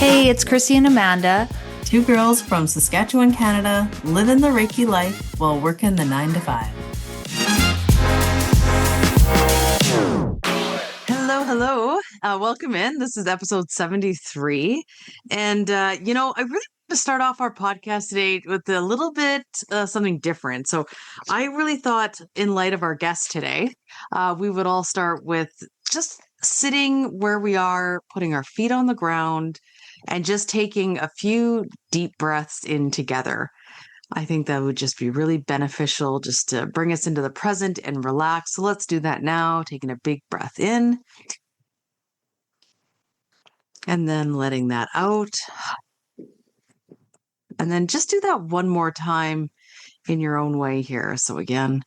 Hey, it's Chrissy and Amanda. Two girls from Saskatchewan, Canada, living the Reiki life while working the 9 to 5. Hello. Welcome in. This is episode 73. And, I really want to start off our podcast today with a little bit something different. So I really thought, in light of our guest today, we would all start with just sitting where we are, putting our feet on the ground, and just taking a few deep breaths in together. I think that would just be really beneficial just to bring us into the present and relax. So let's do that now, taking a big breath in and then letting that out. And then just do that one more time in your own way here. So again,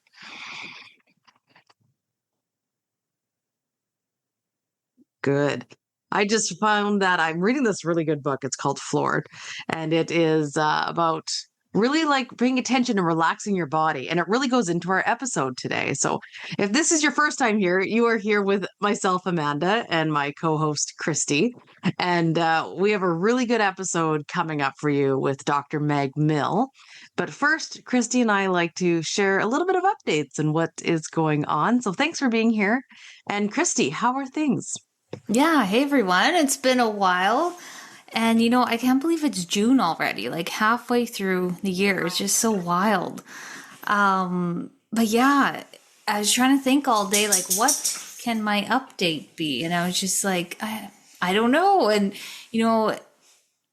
good. I just found that I'm reading this really good book. It's called Floored, and it is about really like paying attention and relaxing your body. And it really goes into our episode today. So if this is your first time here, you are here with myself, Amanda, and my co-host, Christy. And we have a really good episode coming up for you with Dr. Meg Mill. But first, Christy and I like to share a little bit of updates and what is going on. So thanks for being here. And Christy, how are things? Yeah, hey everyone. It's been a while. And I can't believe it's June already, like halfway through the year. It's just so wild. But yeah, I was trying to think all day, like, what can my update be? And I was just like, I don't know. And,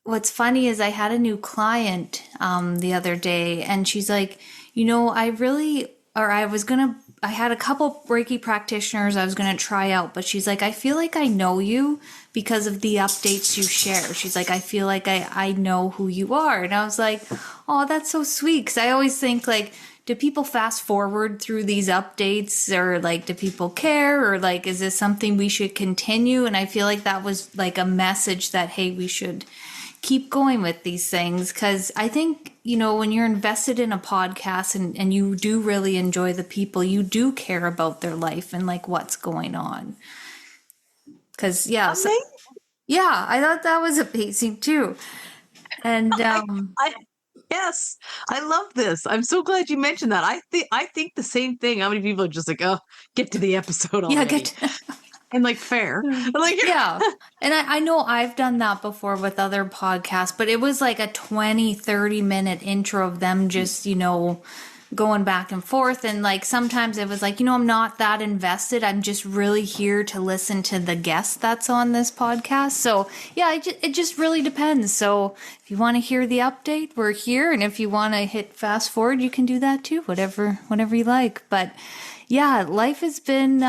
what's funny is I had a new client the other day, and she's like, I had a couple Reiki practitioners I was going to try out, but she's like, I feel like I know you because of the updates you share. She's like, I feel like I know who you are. And I was like, oh, that's so sweet. Because I always think, like, do people fast forward through these updates, or like, do people care, or like, is this something we should continue? And I feel like that was like a message that, hey, we should keep going with these things. Because I think, when you're invested in a podcast and you do really enjoy the people, you do care about their life and like what's going on. Because, I thought that was amazing too. And yes, I love this. I'm so glad you mentioned that. I think the same thing. How many people are just like, oh, get to the episode already. And like, fair. Like, yeah. And I know I've done that before with other podcasts, but it was like a 20-30 minute intro of them just, going back and forth. And like, sometimes it was like, I'm not that invested. I'm just really here to listen to the guest that's on this podcast. So yeah, it just really depends. So if you want to hear the update, we're here. And if you want to hit fast forward, you can do that too, whatever you like. But yeah, life has been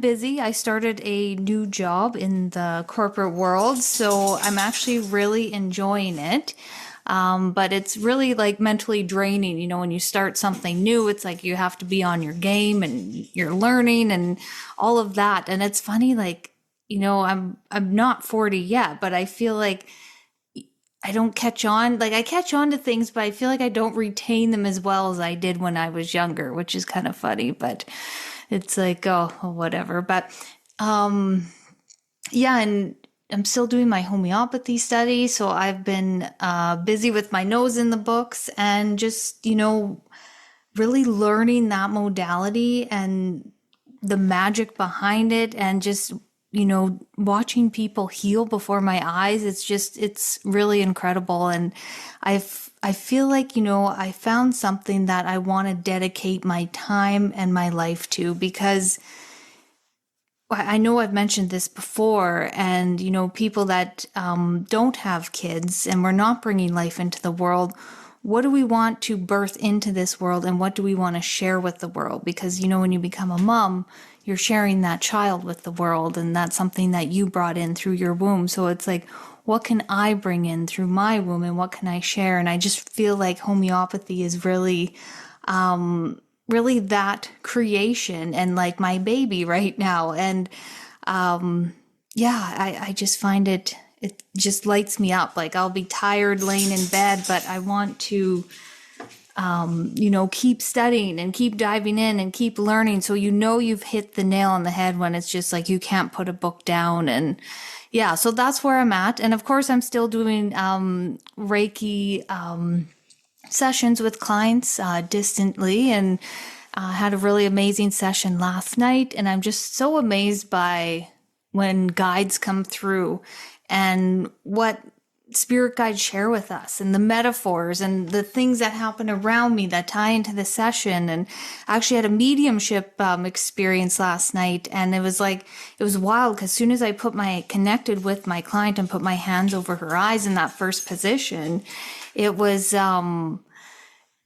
busy. I started a new job in the corporate world, so I'm actually really enjoying it. But it's really like mentally draining. When you start something new, it's like you have to be on your game and you're learning and all of that. And it's funny, like, I'm not 40 yet, but I feel like I don't catch on. Like, I catch on to things, but I feel like I don't retain them as well as I did when I was younger, which is kind of funny, but it's like, oh, whatever. But, yeah, and I'm still doing my homeopathy study. So I've been busy with my nose in the books and just, really learning that modality and the magic behind it, and just, watching people heal before my eyes. It's really incredible. And I feel like, I found something that I want to dedicate my time and my life to, because I know I've mentioned this before, and, people that don't have kids and we're not bringing life into the world, what do we want to birth into this world, and what do we want to share with the world? Because, when you become a mom, you're sharing that child with the world, and that's something that you brought in through your womb. So it's like, what can I bring in through my womb, and what can I share? And I just feel like homeopathy is really, really that creation and like my baby right now. And, I just find it just lights me up. Like, I'll be tired laying in bed, but I want to keep studying and keep diving in and keep learning. So, you've hit the nail on the head when it's just like you can't put a book down. And yeah, so that's where I'm at. And of course, I'm still doing Reiki sessions with clients distantly, and had a really amazing session last night. And I'm just so amazed by when guides come through and what spirit guides share with us, and the metaphors and the things that happen around me that tie into the session. And I actually had a mediumship experience last night, and it was wild, because as soon as I connected with my client and put my hands over her eyes in that first position, it was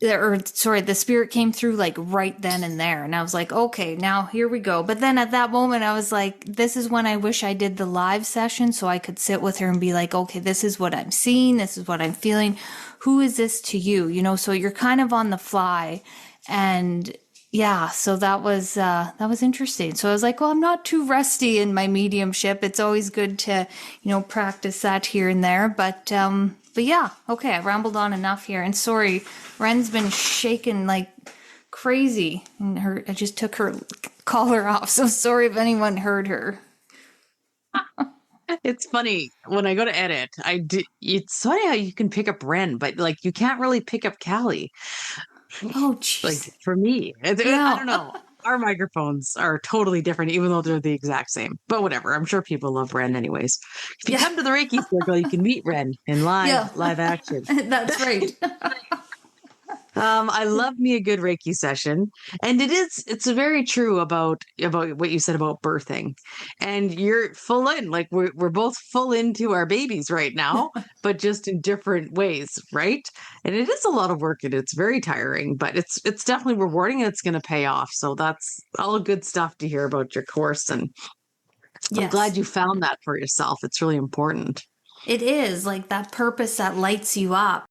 the spirit came through like right then and there. And I was like, okay, now here we go. But then at that moment, I was like, this is when I wish I did the live session, so I could sit with her and be like, okay, this is what I'm seeing. This is what I'm feeling. Who is this to you? So you're kind of on the fly. And yeah, so that was interesting. So I was like, well, I'm not too rusty in my mediumship. It's always good to, practice that here and there. But yeah, okay, I rambled on enough here. And sorry, Ren's been shaking like crazy. And I just took her collar off. So sorry if anyone heard her. It's funny when I go to edit. It's funny how you can pick up Ren, but like you can't really pick up Callie. Oh, jeez. Like for me, I don't know. Our microphones are totally different, even though they're the exact same. But whatever. I'm sure people love Ren anyways. If you come to the Reiki circle, you can meet Ren in live action. That's right. I love me a good Reiki session. And it's very true about what you said about birthing. And you're full in, like we're both full into our babies right now, but just in different ways, right? And it is a lot of work and it's very tiring, but it's definitely rewarding and it's going to pay off. So that's all good stuff to hear about your course. And I'm glad you found that for yourself. It's really important. It is like that purpose that lights you up.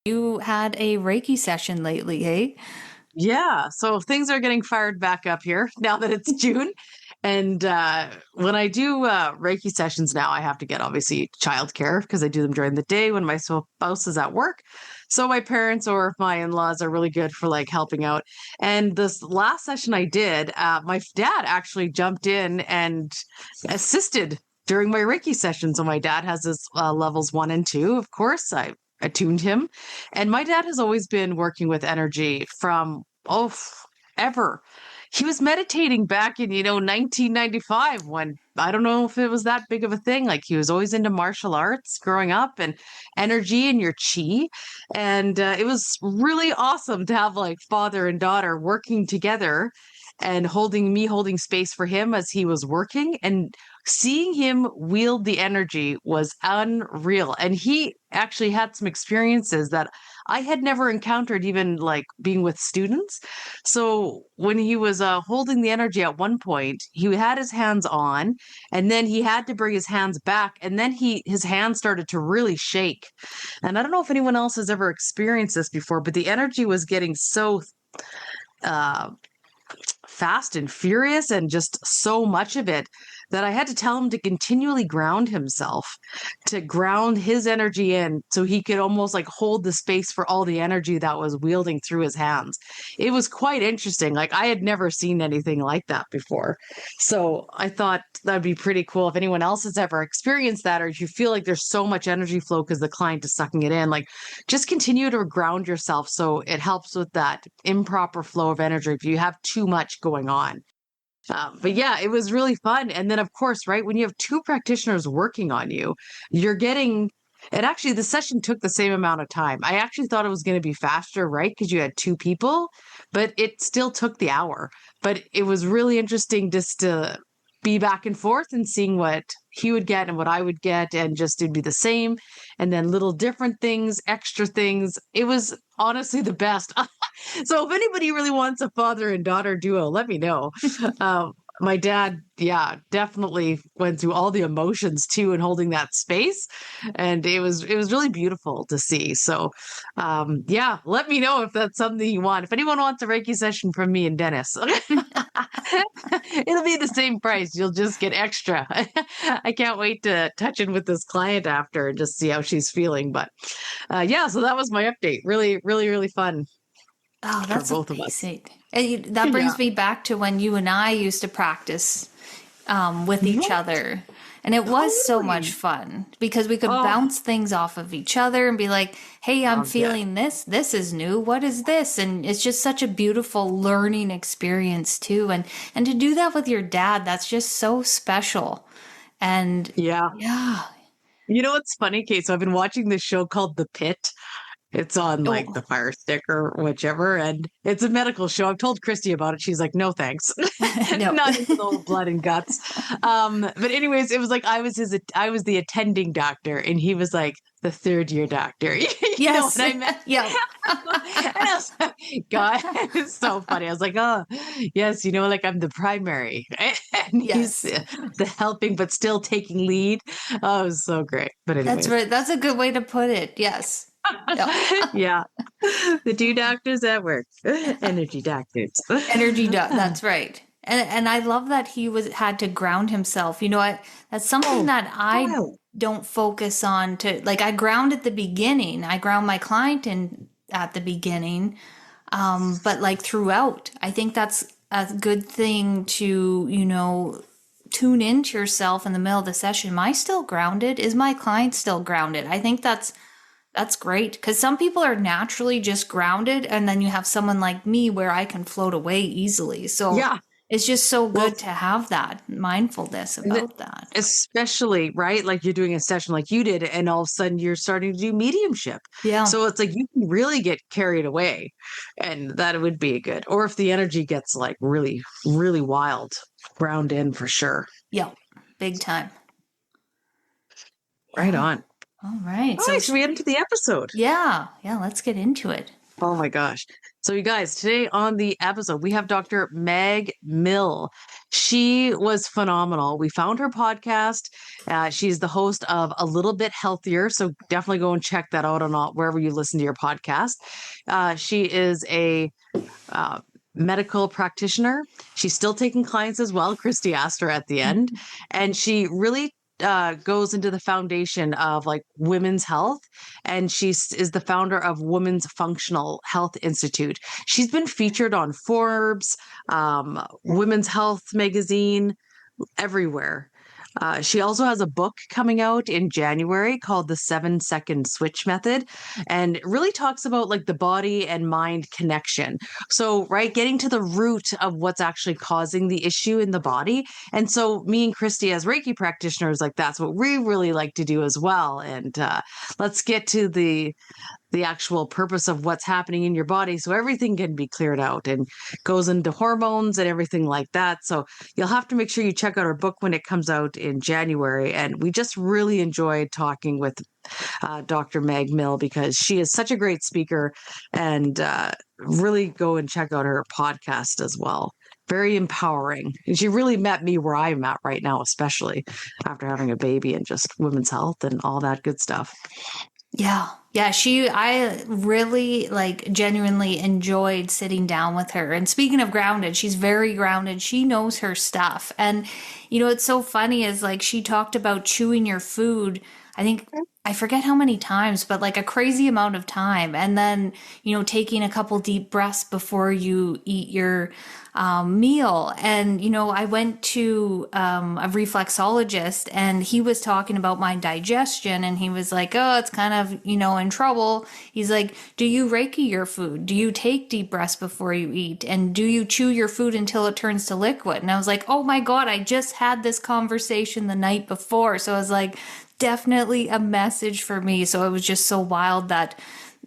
You had a Reiki session lately, eh? Yeah. So things are getting fired back up here now that it's June. And when I do Reiki sessions now, I have to get obviously childcare because I do them during the day when my spouse is at work. So my parents or my in-laws are really good for like helping out. And this last session I did, my dad actually jumped in and assisted during my Reiki session. So my dad has his levels 1 and 2. Of course, I attuned him. And my dad has always been working with energy from, ever. He was meditating back in, 1995 when I don't know if it was that big of a thing. Like he was always into martial arts growing up and energy and your chi. And it was really awesome to have like father and daughter working together and holding space for him as he was working, and seeing him wield the energy was unreal. And he actually had some experiences that I had never encountered, even like being with students. So when he was holding the energy at one point, he had his hands on, and then he had to bring his hands back, and then his hands started to really shake. And I don't know if anyone else has ever experienced this before, but the energy was getting so fast and furious, and just so much of it that I had to tell him to continually ground himself, to ground his energy in so he could almost like hold the space for all the energy that was wielding through his hands. It was quite interesting. Like I had never seen anything like that before. So I thought that'd be pretty cool if anyone else has ever experienced that, or if you feel like there's so much energy flow because the client is sucking it in, like just continue to ground yourself so it helps with that improper flow of energy if you have too much going on. But yeah, it was really fun. And then, of course, right, when you have 2 practitioners working on you, you're getting, and actually the session took the same amount of time. I actually thought it was going to be faster, right, because you had 2 people, but it still took the hour. But it was really interesting just to be back and forth and seeing what he would get and what I would get, and just it'd be the same. And then little different things, extra things. It was honestly the best. So if anybody really wants a father and daughter duo, let me know. my dad, yeah, definitely went through all the emotions too and holding that space. And it was really beautiful to see. So yeah, let me know if that's something you want. If anyone wants a Reiki session from me and Dennis, it'll be the same price. You'll just get extra. I can't wait to touch in with this client after and just see how she's feeling. But yeah, so that was my update. Really, really, really fun Oh, for that's both of us. amazing. That Yeah. brings me back to when you and I used to practice with each What? other. And it was so much Totally. fun because we could Oh, bounce things off of each other and be like, hey, I'm loved it. feeling this. This is new. What is this? And it's just such a beautiful learning experience too. And to do that with your dad, that's just so special. And Yeah. yeah. You know what's funny, Kate? So I've been watching this show called The Pit. It's on like Oh, the Fire Stick or whichever, and it's a medical show. I've told Christy about it. She's like, "No, thanks, no. not into the whole blood and guts." But anyways, it was like I was the attending doctor, and he was like the third year doctor. You know Yes. what I meant? Yeah. And I was like, God, it's so funny. I was like, oh, yes, like I'm the primary, and he's Yes. the helping, but still taking lead. Oh, it was so great. But That's anyways. right. That's a good way to put it. Yes. Yeah. Yeah. The two doctors at work. Energy doctors. That's right. And I love that he had to ground himself. You know what? That's something Oh, that I wow. don't focus on to like I ground at the beginning. I ground my client in at the beginning. But like throughout, I think that's a good thing to, tune into yourself in the middle of the session. Am I still grounded? Is my client still grounded? I think that's great because some people are naturally just grounded, and then you have someone like me where I can float away easily. So Yeah. it's just so Well, good to have that mindfulness and about that. especially, right? Like you're doing a session like you did, and all of a sudden you're starting to do mediumship. Yeah. So it's like you can really get carried away, and that would be good. Or if the energy gets like really, really wild, ground in for sure. Yeah. Big time. Right Yeah. on. All right. All So right, should we get into the episode? yeah. Yeah. Let's get into it. Oh my gosh. So, you guys, today on the episode, we have Dr. Meg Mill. She was phenomenal. We found her podcast. She's the host of A Little Bit Healthier. So, definitely go and check that out on wherever you listen to your podcast. She is a medical practitioner. She's still taking clients as well. Christy asked her at the end. And she really goes into the foundation of like women's health, and she is the founder of Women's Functional Health Institute. She's been featured on Forbes, Women's Health magazine, everywhere. She also has a book coming out in January called The 7-Second Switch Method, and it really talks about like the body and mind connection. So, right, getting to the root of what's actually causing the issue in the body. And so, me and Christy, as Reiki practitioners, like that's what we really like to do as well. And let's get to the actual purpose of what's happening in your body so everything can be cleared out and goes into hormones and everything like that. So you'll have to make sure you check out our book when it comes out in January. And we just really enjoyed talking with Dr. Meg Mill because she is such a great speaker, and really go and check out her podcast as well. Very empowering. And she really met me where I'm at right now, especially after having a baby and just women's health and all that good stuff. Yeah. Yeah. I really like genuinely enjoyed sitting down with her. And speaking of grounded, she's very grounded. She knows her stuff. And, it's so funny is like she talked about chewing your food. I think I forget how many times, but like a crazy amount of time. And then, taking a couple deep breaths before you eat your meal. And, I went to a reflexologist, and he was talking about my digestion, and he was like, oh, it's kind of, in trouble. He's like, do you Reiki your food? Do you take deep breaths before you eat? And do you chew your food until it turns to liquid? And I was like, oh my God, I just had this conversation the night before. So I was like, definitely a message for me. So it was just so wild that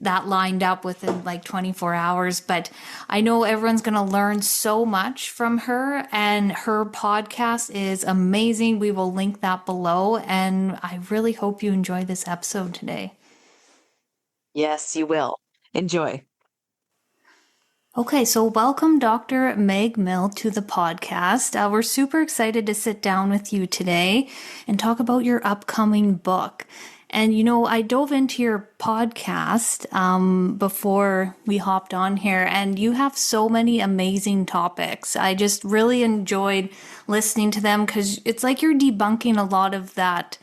lined up within like 24 hours. But I know everyone's going to learn so much from her, and her podcast is amazing. We will link that below. And I really hope you enjoy this episode today. Yes, you will. Enjoy. Okay, so welcome Dr. Meg Mill to the podcast. We're super excited to sit down with you today and talk about your upcoming book. And I dove into your podcast before we hopped on here, and you have so many amazing topics. I just really enjoyed listening to them because it's like you're debunking a lot of that,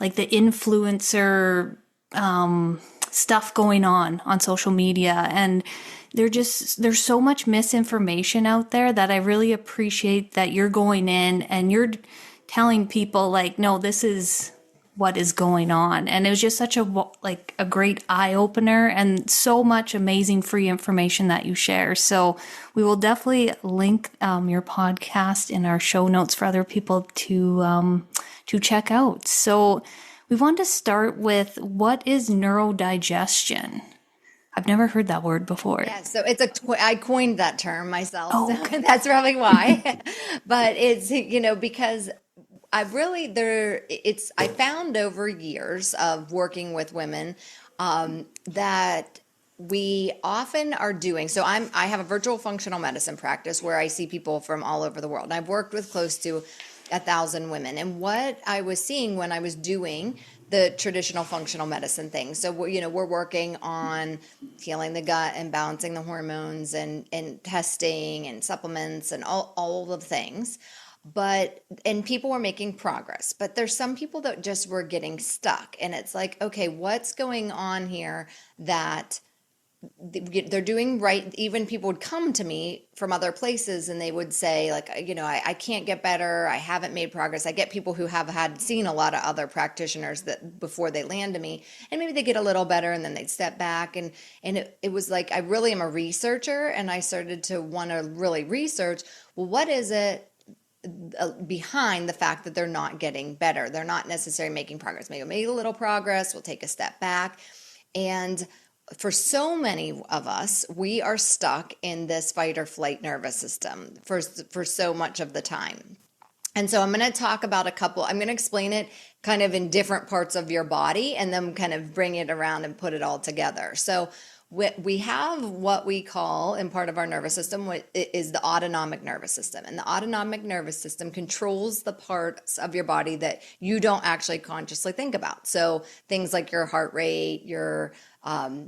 like the influencer stuff going on social media, and there's so much misinformation out there that I really appreciate that you're going in and you're telling people like, no, this is what is going on. And it was just such a great eye opener and so much amazing free information that you share. So we will definitely link your podcast in our show notes for other people to check out. So we want to start with, what is neurodigestion? I've never heard that word before. Yeah, so I coined that term myself. Oh, So okay. that's probably why. But it's, because I found over years of working with women that we often are doing. So I have a virtual functional medicine practice where I see people from all over the world. And I've worked with close to 1,000 women. And what I was seeing when I was doing the traditional functional medicine thing. So we're working on healing the gut and balancing the hormones and testing and supplements and all of the things. And people were making progress, but there's some people that just were getting stuck. And it's like, okay, what's going on here that they're doing right? Even people would come to me from other places and they would say like, I can't get better. I haven't made progress. I get people who have seen a lot of other practitioners that before they land to me, and maybe they get a little better and then they'd step back. And it was like, I really am a researcher, and I started to want to really research, well, what is it behind the fact that they're not getting better? They're not necessarily making progress. Maybe made a little progress, we'll take a step back. And for so many of us, we are stuck in this fight or flight nervous system for so much of the time. And so I'm going to talk about I'm going to explain it kind of in different parts of your body and then kind of bring it around and put it all together. So we have what we call, in part of our nervous system, is the autonomic nervous system. And the autonomic nervous system controls the parts of your body that you don't actually consciously think about. So things like your heart rate, your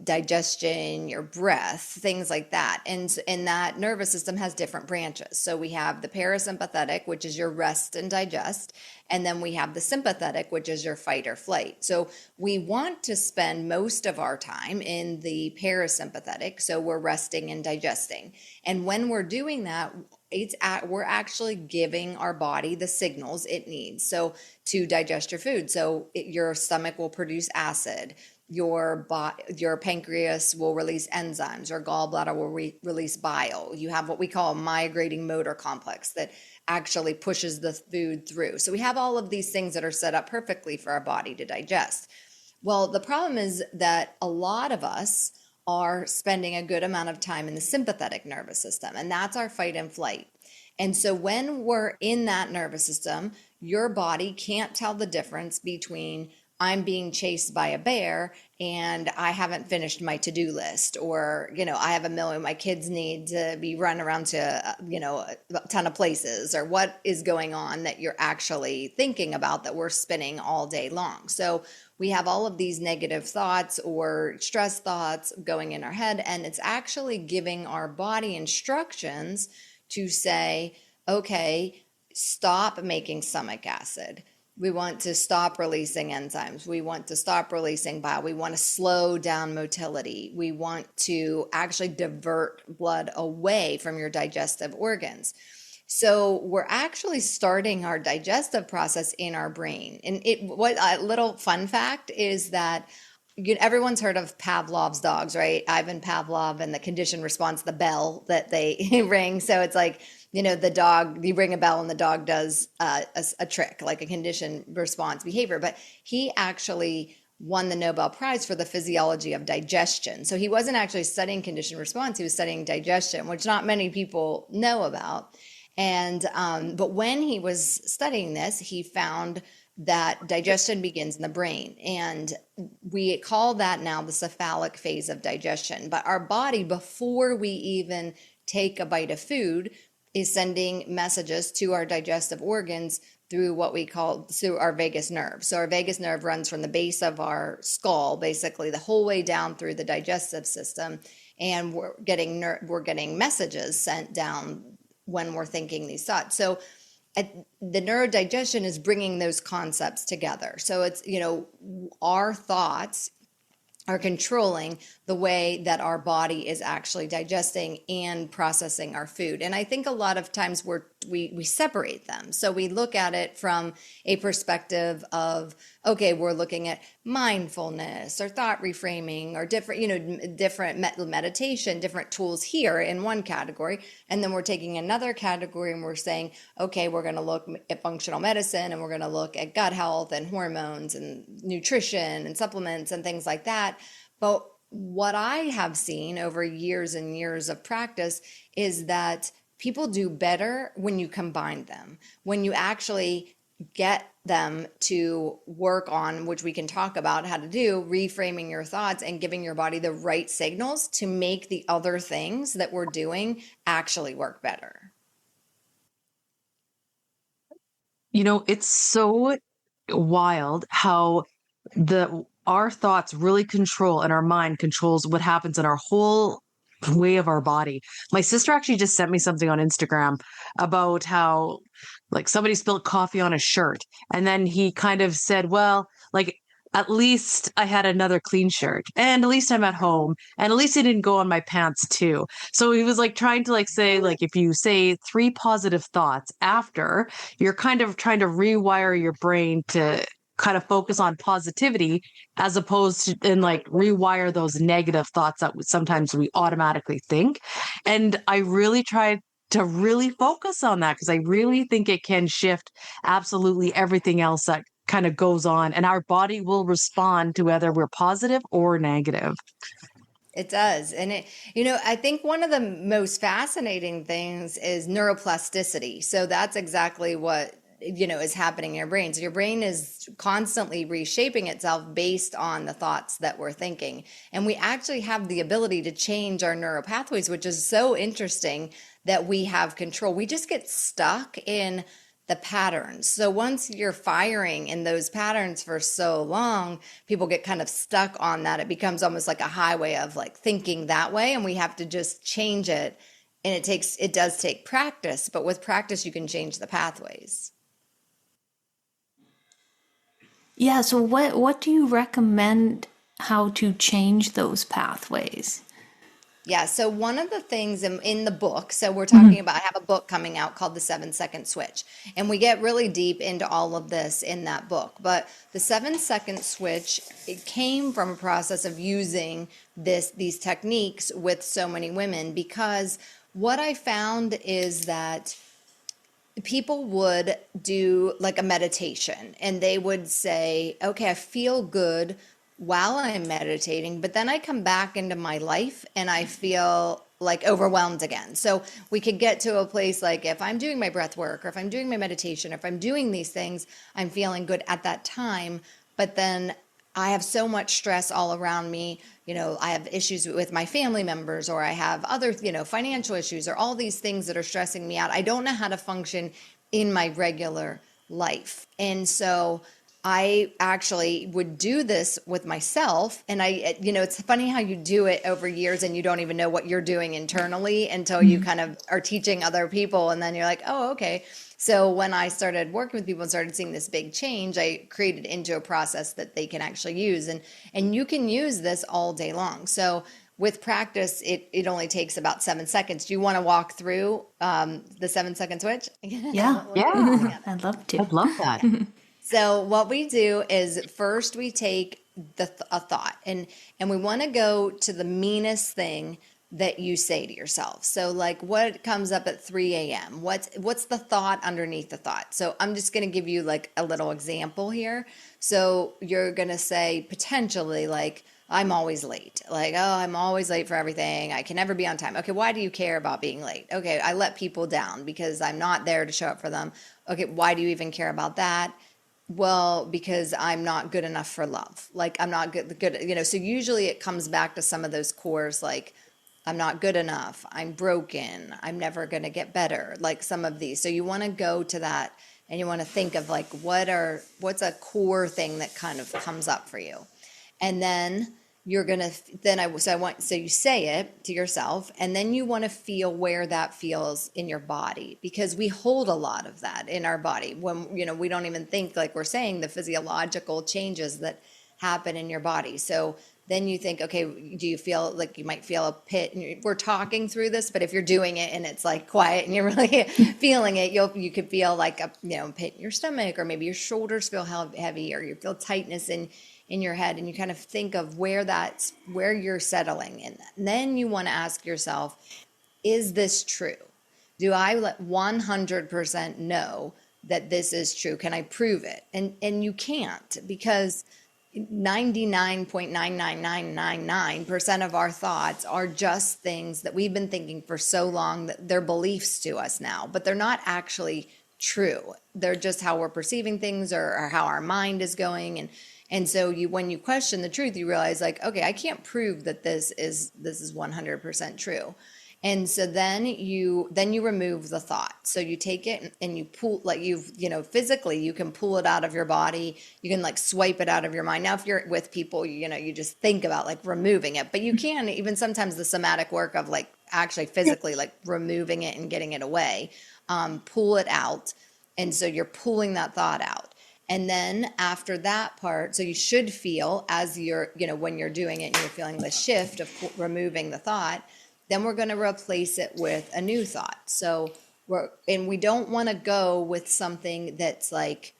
digestion, your breath, things like that. And that nervous system has different branches. So we have the parasympathetic, which is your rest and digest. And then we have the sympathetic, which is your fight or flight. So we want to spend most of our time in the parasympathetic. So we're resting and digesting. And when we're doing that, we're actually giving our body the signals it needs. So to digest your food. So your stomach will produce acid. Your pancreas will release enzymes. Your gallbladder will release bile. You have what we call a migrating motor complex that actually pushes the food through. So we have all of these things that are set up perfectly for our body to digest. Well, the problem is that a lot of us are spending a good amount of time in the sympathetic nervous system, and that's our fight and flight. And so when we're in that nervous system, your body can't tell the difference between I'm being chased by a bear and I haven't finished my to-do list, or, I have my kids need to be run around to, a ton of places, or what is going on that you're actually thinking about that we're spinning all day long. So we have all of these negative thoughts or stress thoughts going in our head, and it's actually giving our body instructions to say, okay, stop making stomach acid. We want to stop releasing enzymes. We want to stop releasing bile. We want to slow down motility. We want to actually divert blood away from your digestive organs. So we're actually starting our digestive process in our brain. And a little fun fact is that everyone's heard of Pavlov's dogs, right? Ivan Pavlov and the conditioned response, the bell that they ring. So it's like, the dog, you ring a bell and the dog does a trick, like a conditioned response behavior. But he actually won the Nobel Prize for the physiology of digestion. So he wasn't actually studying conditioned response. He was studying digestion, which not many people know about. And but when he was studying this, he found that digestion begins in the brain. And we call that now the cephalic phase of digestion. But our body, before we even take a bite of food, is sending messages to our digestive organs through what we call through our vagus nerve. So our vagus nerve runs from the base of our skull, basically the whole way down through the digestive system. And we're getting messages sent down when we're thinking these thoughts. So the neurodigestion is bringing those concepts together. So it's, our thoughts are controlling the way that our body is actually digesting and processing our food. And I think a lot of times we separate them. So we look at it from a perspective of, okay, we're looking at mindfulness or thought reframing or different meditation, different tools here in one category. And then we're taking another category and we're saying, okay, we're going to look at functional medicine and we're going to look at gut health and hormones and nutrition and supplements and things like that. But what I have seen over years and years of practice is that people do better when you combine them, when you actually get them to work on, which we can talk about how to do, reframing your thoughts and giving your body the right signals to make the other things that we're doing actually work better. It's so wild how our thoughts really control and our mind controls what happens in our whole way of our body. My sister actually just sent me something on Instagram about how like somebody spilled coffee on a shirt. And then he kind of said, well, like at least I had another clean shirt and at least I'm at home and at least it didn't go on my pants too. So he was like trying to say, like, if you say 3 positive thoughts after, you're kind of trying to rewire your brain to kind of focus on positivity as opposed to and like rewire those negative thoughts that sometimes we automatically think. And I really tried to really focus on that because I really think it can shift absolutely everything else that kind of goes on, and our body will respond to whether we're positive or negative. It does. And I think one of the most fascinating things is neuroplasticity. So that's exactly what is happening in your brain. So your brain is constantly reshaping itself based on the thoughts that we're thinking. And we actually have the ability to change our neural pathways, which is so interesting that we have control. We just get stuck in the patterns. So once you're firing in those patterns for so long, people get kind of stuck on that. It becomes almost like a highway of like thinking that way. And we have to just change it. And it does take practice, but with practice, you can change the pathways. Yeah, so what do you recommend how to change those pathways? Yeah, so one of the things in the book, so we're talking about, I have a book coming out called The 7-Second Switch, and we get really deep into all of this in that book. But the 7-second switch, it came from a process of using these techniques with so many women, because what I found is that people would do like a meditation and they would say, okay, I feel good while I'm meditating, but then I come back into my life and I feel like overwhelmed again. So we could get to a place like if I'm doing my breath work or if I'm doing my meditation, or if I'm doing these things, I'm feeling good at that time, but then I have so much stress all around me. I have issues with my family members, or I have other, financial issues, or all these things that are stressing me out. I don't know how to function in my regular life. And so I actually would do this with myself. And it's funny how you do it over years and you don't even know what you're doing internally until you kind of are teaching other people. And then you're like, oh, okay. So when I started working with people and started seeing this big change, I created into a process that they can actually use. And you can use this all day long. So with practice, it only takes about 7 seconds. Do you want to walk through the 7-second switch? Yeah. I'd love to. I'd love that. So what we do is first we take a thought and we want to go to the meanest thing that you say to yourself. So like what comes up at 3 a.m.? What's the thought underneath the thought? So I'm just going to give you like a little example here. So you're going to say potentially like, I'm always late. Like, oh, I'm always late for everything. I can never be on time. Okay, why do you care about being late? Okay, I let people down because I'm not there to show up for them. Okay, why do you even care about that? Well, because I'm not good enough for love. Like I'm not good, so usually it comes back to some of those cores, like I'm not good enough, I'm broken, I'm never going to get better, like some of these. So you want to go to that and you want to think of like what's a core thing that kind of comes up for you. And then you're going to so you say it to yourself, and then you want to feel where that feels in your body, because we hold a lot of that in our body when we don't even think, like we're saying, the physiological changes that happen in your body. So then you think, okay, do you feel like you might feel a pit? And we're talking through this, but if you're doing it and it's like quiet and you're really feeling it, you could feel like a pit in your stomach, or maybe your shoulders feel heavy, or you feel tightness in your head, and you kind of think of where you're settling in that. And then you want to ask yourself, is this true? Do I 100% know that this is true? Can I prove it? And you can't, because 99.99999% of our thoughts are just things that we've been thinking for so long that they're beliefs to us now, but they're not actually true. They're just how we're perceiving things, or how our mind is going. And so when you question the truth, you realize, like, okay, I can't prove that this is 100% true. And so then you remove the thought. So you take it and you pull, like physically you can pull it out of your body. You can like swipe it out of your mind. Now, if you're with people, you just think about like removing it, but you can even sometimes the somatic work of like actually physically like removing it and getting it away, pull it out. And so you're pulling that thought out. And then after that part, so you should feel as you're, when you're doing it and you're feeling the shift of removing the thought, then we're going to replace it with a new thought. So we don't want to go with something that's like,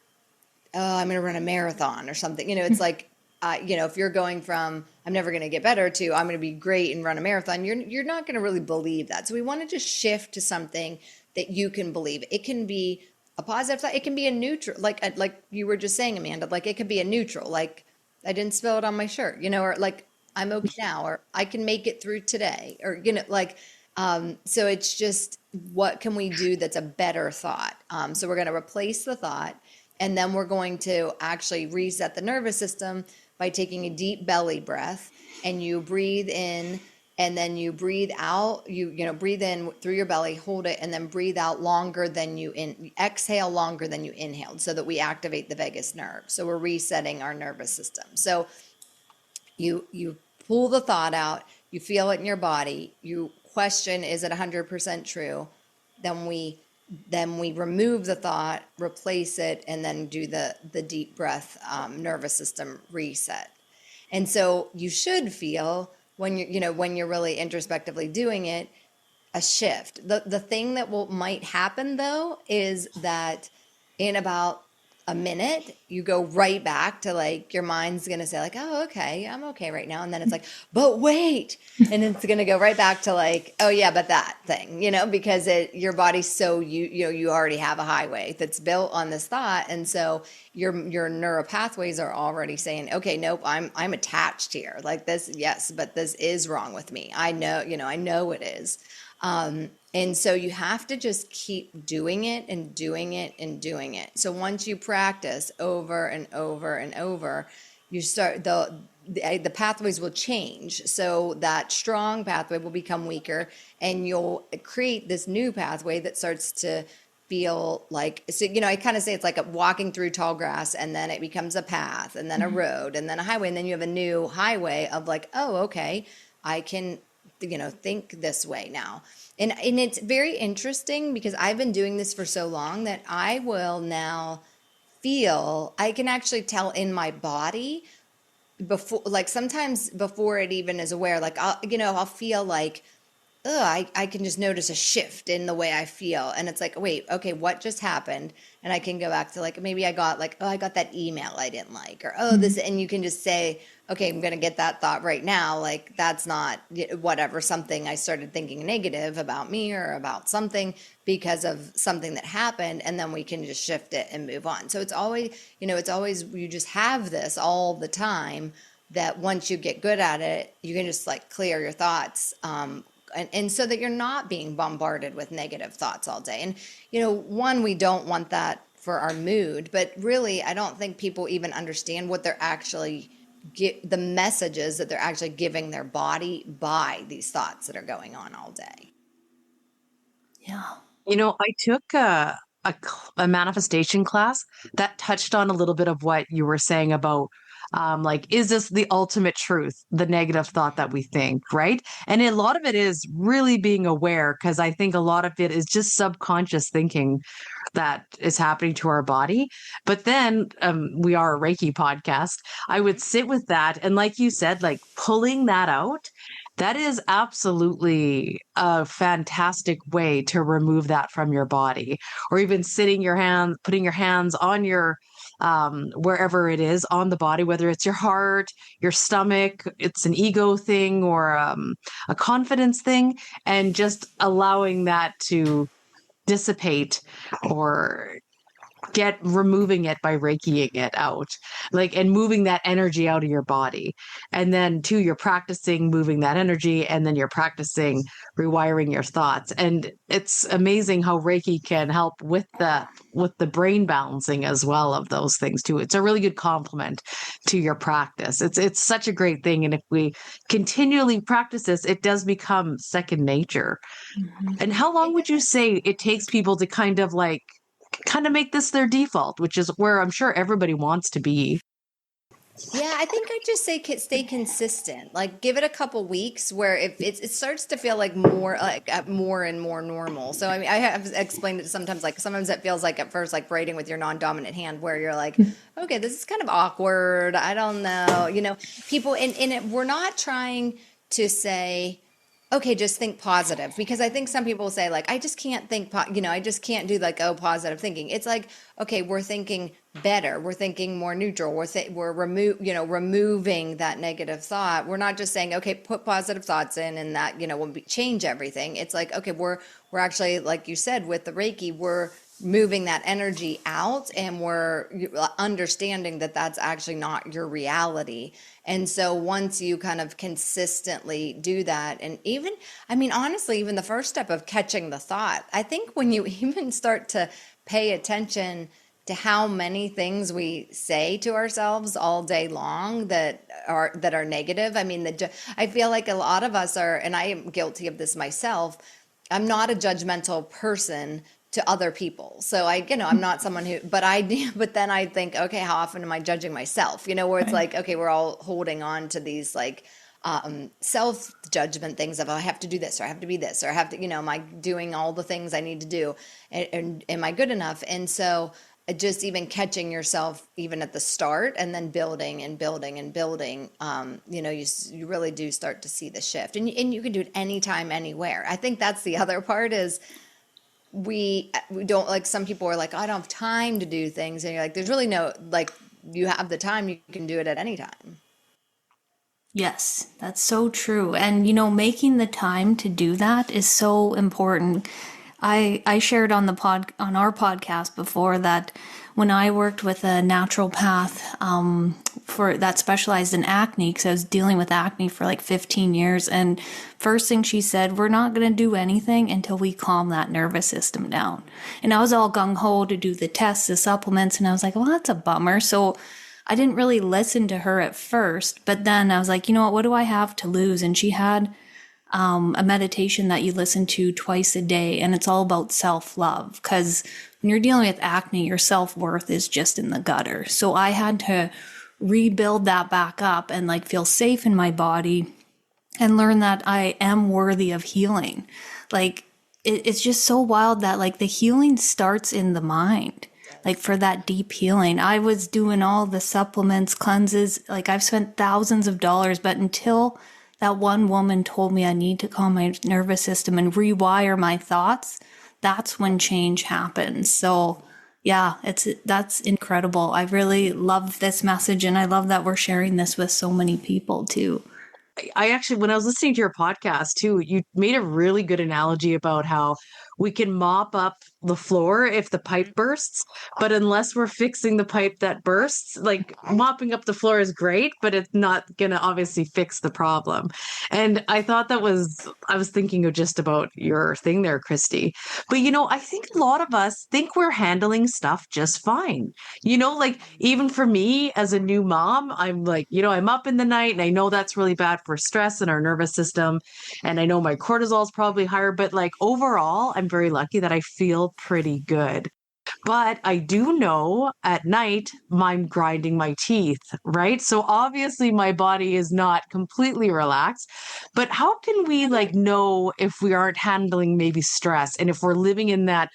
oh, I'm going to run a marathon or something. It's like, if you're going from, I'm never going to get better to, I'm going to be great and run a marathon, you're not going to really believe that. So we want to just shift to something that you can believe. It can be a positive thought. It can be a neutral, like you were just saying, Amanda, like it could be a neutral, like I didn't spill it on my shirt, or like I'm okay now, or I can make it through today, or, so it's just, what can we do that's a better thought? So we're going to replace the thought, and then we're going to actually reset the nervous system by taking a deep belly breath, and you breathe in, and then you breathe out, breathe in through your belly, hold it, and then breathe out longer than exhale longer than you inhaled, so that we activate the vagus nerve. So we're resetting our nervous system. So you pull the thought out, you feel it in your body, you question, is it 100% true? Then we remove the thought, replace it, and then do the deep breath, nervous system reset. And so you should feel, when you're really introspectively doing it, a shift. The thing that might happen though is that in about a minute, you go right back to like, your mind's going to say like, oh, okay, I'm okay right now. And then it's like, but wait, and it's going to go right back to like, oh yeah, but that thing, because your body's so, you already have a highway that's built on this thought. And so your neural pathways are already saying, okay, nope, I'm attached here like this. Yes, but this is wrong with me. I know, I know it is. And so you have to just keep doing it and doing it and doing it. So once you practice over and over and over, you start the pathways will change. So that strong pathway will become weaker, and you'll create this new pathway that starts to feel like, so, I kind of say it's like walking through tall grass, and then it becomes a path, and then a road, and then a highway, and then you have a new highway of like, oh, okay, I can, think this way now. And it's very interesting, because I've been doing this for so long that I will now feel, I can actually tell in my body before, like sometimes before it even is aware, like I'll feel like, I can just notice a shift in the way I feel. And it's like, wait, okay, what just happened? And I can go back to like, maybe I got like, I got that email I didn't like, or, this, and you can just say, okay, I'm going to get that thought right now. Like, that's not whatever, something I started thinking negative about me or about something because of something that happened. And then we can just shift it and move on. So it's always, you just have this all the time, that once you get good at it, you can just like clear your thoughts, and so that you're not being bombarded with negative thoughts all day. And, one, we don't want that for our mood. But really, I don't think people even understand what they're actually the messages that they're actually giving their body by these thoughts that are going on all day. Yeah. I took a manifestation class that touched on a little bit of what you were saying about like, is this the ultimate truth, the negative thought that we think, right? And a lot of it is really being aware, because I think a lot of it is just subconscious thinking that is happening to our body. But then we are a Reiki podcast. I would sit with that. And like you said, like pulling that out, that is absolutely a fantastic way to remove that from your body, or even putting your hands on your wherever it is on the body, whether it's your heart, your stomach, it's an ego thing or a confidence thing, and just allowing that to dissipate or removing it by reikiing it out, like, and moving that energy out of your body. And then too, you're practicing moving that energy, and then you're practicing rewiring your thoughts. And it's amazing how Reiki can help with the brain balancing as well of those things too. It's a really good complement to your practice. It's such a great thing. And if we continually practice this, it does become second nature. Mm-hmm. And how long would you say it takes people to kind of make this their default, which is where I'm sure everybody wants to be? Yeah, I think I just say stay consistent. Like, give it a couple weeks where if it starts to feel like more and more normal. So I mean, I have explained it sometimes. Like sometimes it feels like at first like writing with your non-dominant hand, where you're like, okay, this is kind of awkward. I don't know, people we're not trying to say, okay, just think positive, because I think some people say like, I just can't think, I just can't do like, positive thinking. It's like, okay, we're thinking better. We're thinking more neutral. We're removing that negative thought. We're not just saying, okay, put positive thoughts in and that, will change everything. It's like, okay, we're actually, like you said, with the Reiki, we're moving that energy out, and we're understanding that that's actually not your reality. And so once you kind of consistently do that, and even, I mean, honestly, even the first step of catching the thought, I think when you even start to pay attention to how many things we say to ourselves all day long that are negative. I mean, I feel like a lot of us are, and I am guilty of this myself, I'm not a judgmental person to other people. So I'm not someone who, but then I think, okay, how often am I judging myself? Where it's like, okay, we're all holding on to these like self-judgment things of, oh, I have to do this, or I have to be this, or I have to, am I doing all the things I need to do? And am I good enough? And so just even catching yourself even at the start, and then building and building and building, you really do start to see the shift. And you can do it anytime, anywhere. I think that's the other part is, we don't, like, some people are like, I don't have time to do things. And you're like, there's really no, like, you have the time, you can do it at any time. Yes, that's so true. And, making the time to do that is so important. I shared on our podcast before that when I worked with a naturopath that specialized in acne, because I was dealing with acne for like 15 years. And first thing she said, we're not going to do anything until we calm that nervous system down. And I was all gung-ho to do the tests, the supplements. And I was like, well, that's a bummer. So I didn't really listen to her at first. But then I was like, what do I have to lose? And she had a meditation that you listen to twice a day, and it's all about self-love, because when you're dealing with acne, your self-worth is just in the gutter. So I had to rebuild that back up and like feel safe in my body and learn that I am worthy of healing. Like it's just so wild that like the healing starts in the mind. Like for that deep healing, I was doing all the supplements, cleanses, like I've spent thousands of dollars, but until that one woman told me I need to calm my nervous system and rewire my thoughts, that's when change happens. So yeah, that's incredible. I really love this message, and I love that we're sharing this with so many people too. I actually, when I was listening to your podcast too, you made a really good analogy about how we can mop up the floor if the pipe bursts, but unless we're fixing the pipe that bursts, like mopping up the floor is great, but it's not going to obviously fix the problem. And I thought I was thinking of just about your thing there, Christy. But I think a lot of us think we're handling stuff just fine. Like even for me as a new mom, I'm like, I'm up in the night and I know that's really bad for stress and our nervous system. And I know my cortisol is probably higher, but like overall, I'm very lucky that I feel pretty good. But I do know at night I'm grinding my teeth, right? So obviously my body is not completely relaxed. But how can we like know if we aren't handling maybe stress and if we're living in that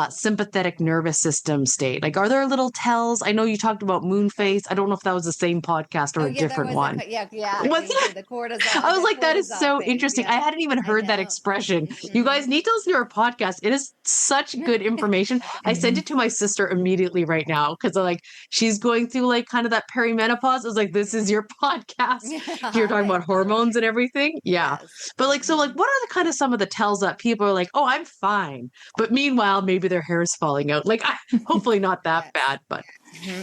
sympathetic nervous system state? Like, are there little tells? I know you talked about moon phase. I don't know if that was the same podcast or Oh a yeah, that different was one. yeah. Was Thank you. it? The cortisol, I was the like, that is cortisol so phase. interesting. I Yeah, hadn't even I heard that know. expression. You guys hmm need to listen to our podcast. It is such good information. I sent it to my sister immediately right now because like she's going through like kind of that perimenopause. I was like, this is your podcast. You're Yeah, talking about thank you. hormones and everything. Yeah. Yes. But like, so like, what are the kind of some of the tells that people are like, oh, I'm fine. But meanwhile, maybe their hair is falling out. Like, hopefully not that Yes. bad, but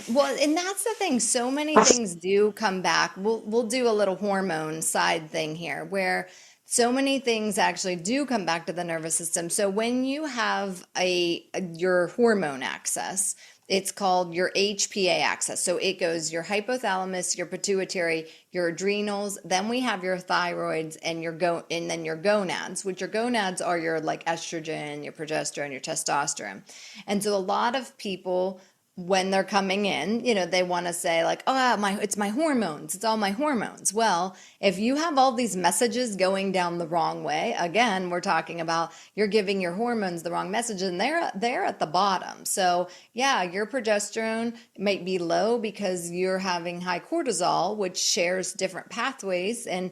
Well, and that's the thing. So many things do come back. We'll do a little hormone side thing here where so many things actually do come back to the nervous system. So when you have your hormone access, it's called your HPA axis. So it goes your hypothalamus, your pituitary, your adrenals, then we have your thyroids and and then your gonads, which your gonads are your like estrogen, your progesterone, your testosterone. And so a lot of people when they're coming in, they want to say like, oh, it's my hormones. It's all my hormones. Well, if you have all these messages going down the wrong way, again, we're talking about you're giving your hormones the wrong message and they're at the bottom. So yeah, your progesterone might be low because you're having high cortisol, which shares different pathways. And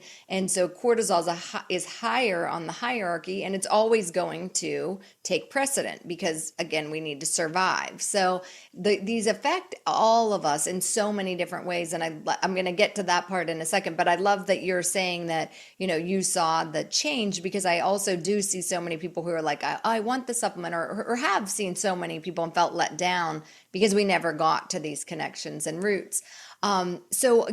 so cortisol is higher on the hierarchy and it's always going to take precedent because again, we need to survive. So these affect all of us in so many different ways. And I'm going to get to that part in a second, but I love that you're saying that, you saw the change because I also do see so many people who are like, I want the supplement or have seen so many people and felt let down because we never got to these connections and roots. So,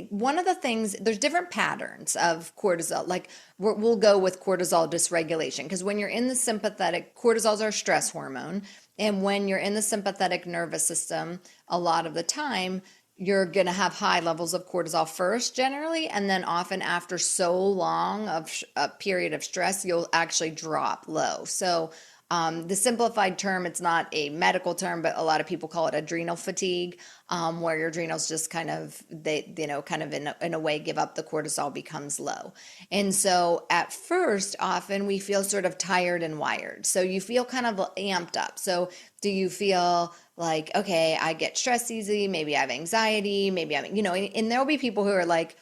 one of the things, there's different patterns of cortisol, like we'll go with cortisol dysregulation because when you're in the sympathetic, cortisol is our stress hormone. And when you're in the sympathetic nervous system, a lot of the time, you're going to have high levels of cortisol first generally. And then often after so long of a period of stress, you'll actually drop low. So the simplified term, it's not a medical term, but a lot of people call it adrenal fatigue, where your adrenals just kind of, in a way give up, the cortisol becomes low. And so at first, often we feel sort of tired and wired. So you feel kind of amped up. So do you feel like, okay, I get stressed easy, maybe I have anxiety, maybe and there'll be people who are like,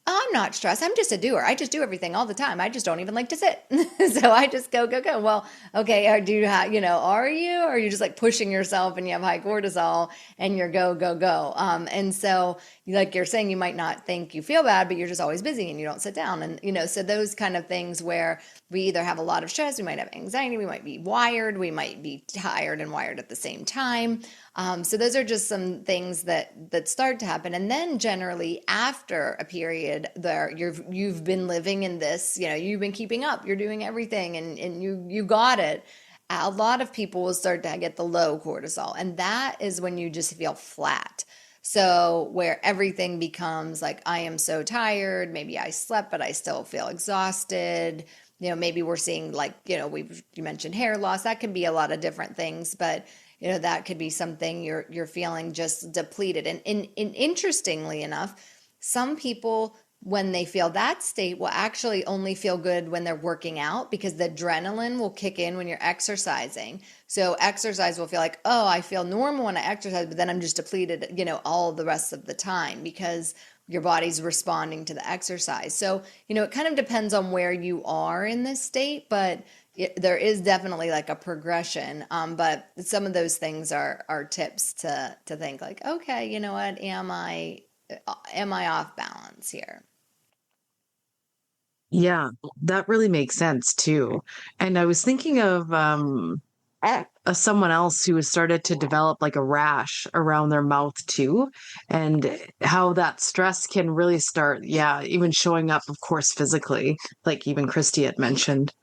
I'm not stressed. I'm just a doer. I just do everything all the time. I just don't even like to sit. So I just go. Well, okay. Are you? Or are you just like pushing yourself and you have high cortisol and you're go. And so like you're saying, you might not think you feel bad, but you're just always busy and you don't sit down. And, so those kind of things where we either have a lot of stress, we might have anxiety, we might be wired, we might be tired and wired at the same time. So those are just some things that start to happen. And then generally after a period there, you've been living in this, you've been keeping up, you're doing everything and you got it. A lot of people will start to get the low cortisol. And that is when you just feel flat. So where everything becomes like, I am so tired, maybe I slept, but I still feel exhausted. Maybe we're seeing like, you mentioned hair loss. That can be a lot of different things, but that could be something you're feeling just depleted. And interestingly enough, some people, when they feel that state, will actually only feel good when they're working out because the adrenaline will kick in when you're exercising. So exercise will feel like, oh, I feel normal when I exercise, but then I'm just depleted, all the rest of the time because your body's responding to the exercise. So, it kind of depends on where you are in this state, but there is definitely like a progression. But some of those things are tips to think like, okay, you know what, am I off balance here? Yeah, that really makes sense too. And I was thinking of someone else who has started to develop like a rash around their mouth too, and how that stress can really start, yeah, even showing up, of course, physically, like even Christy had mentioned.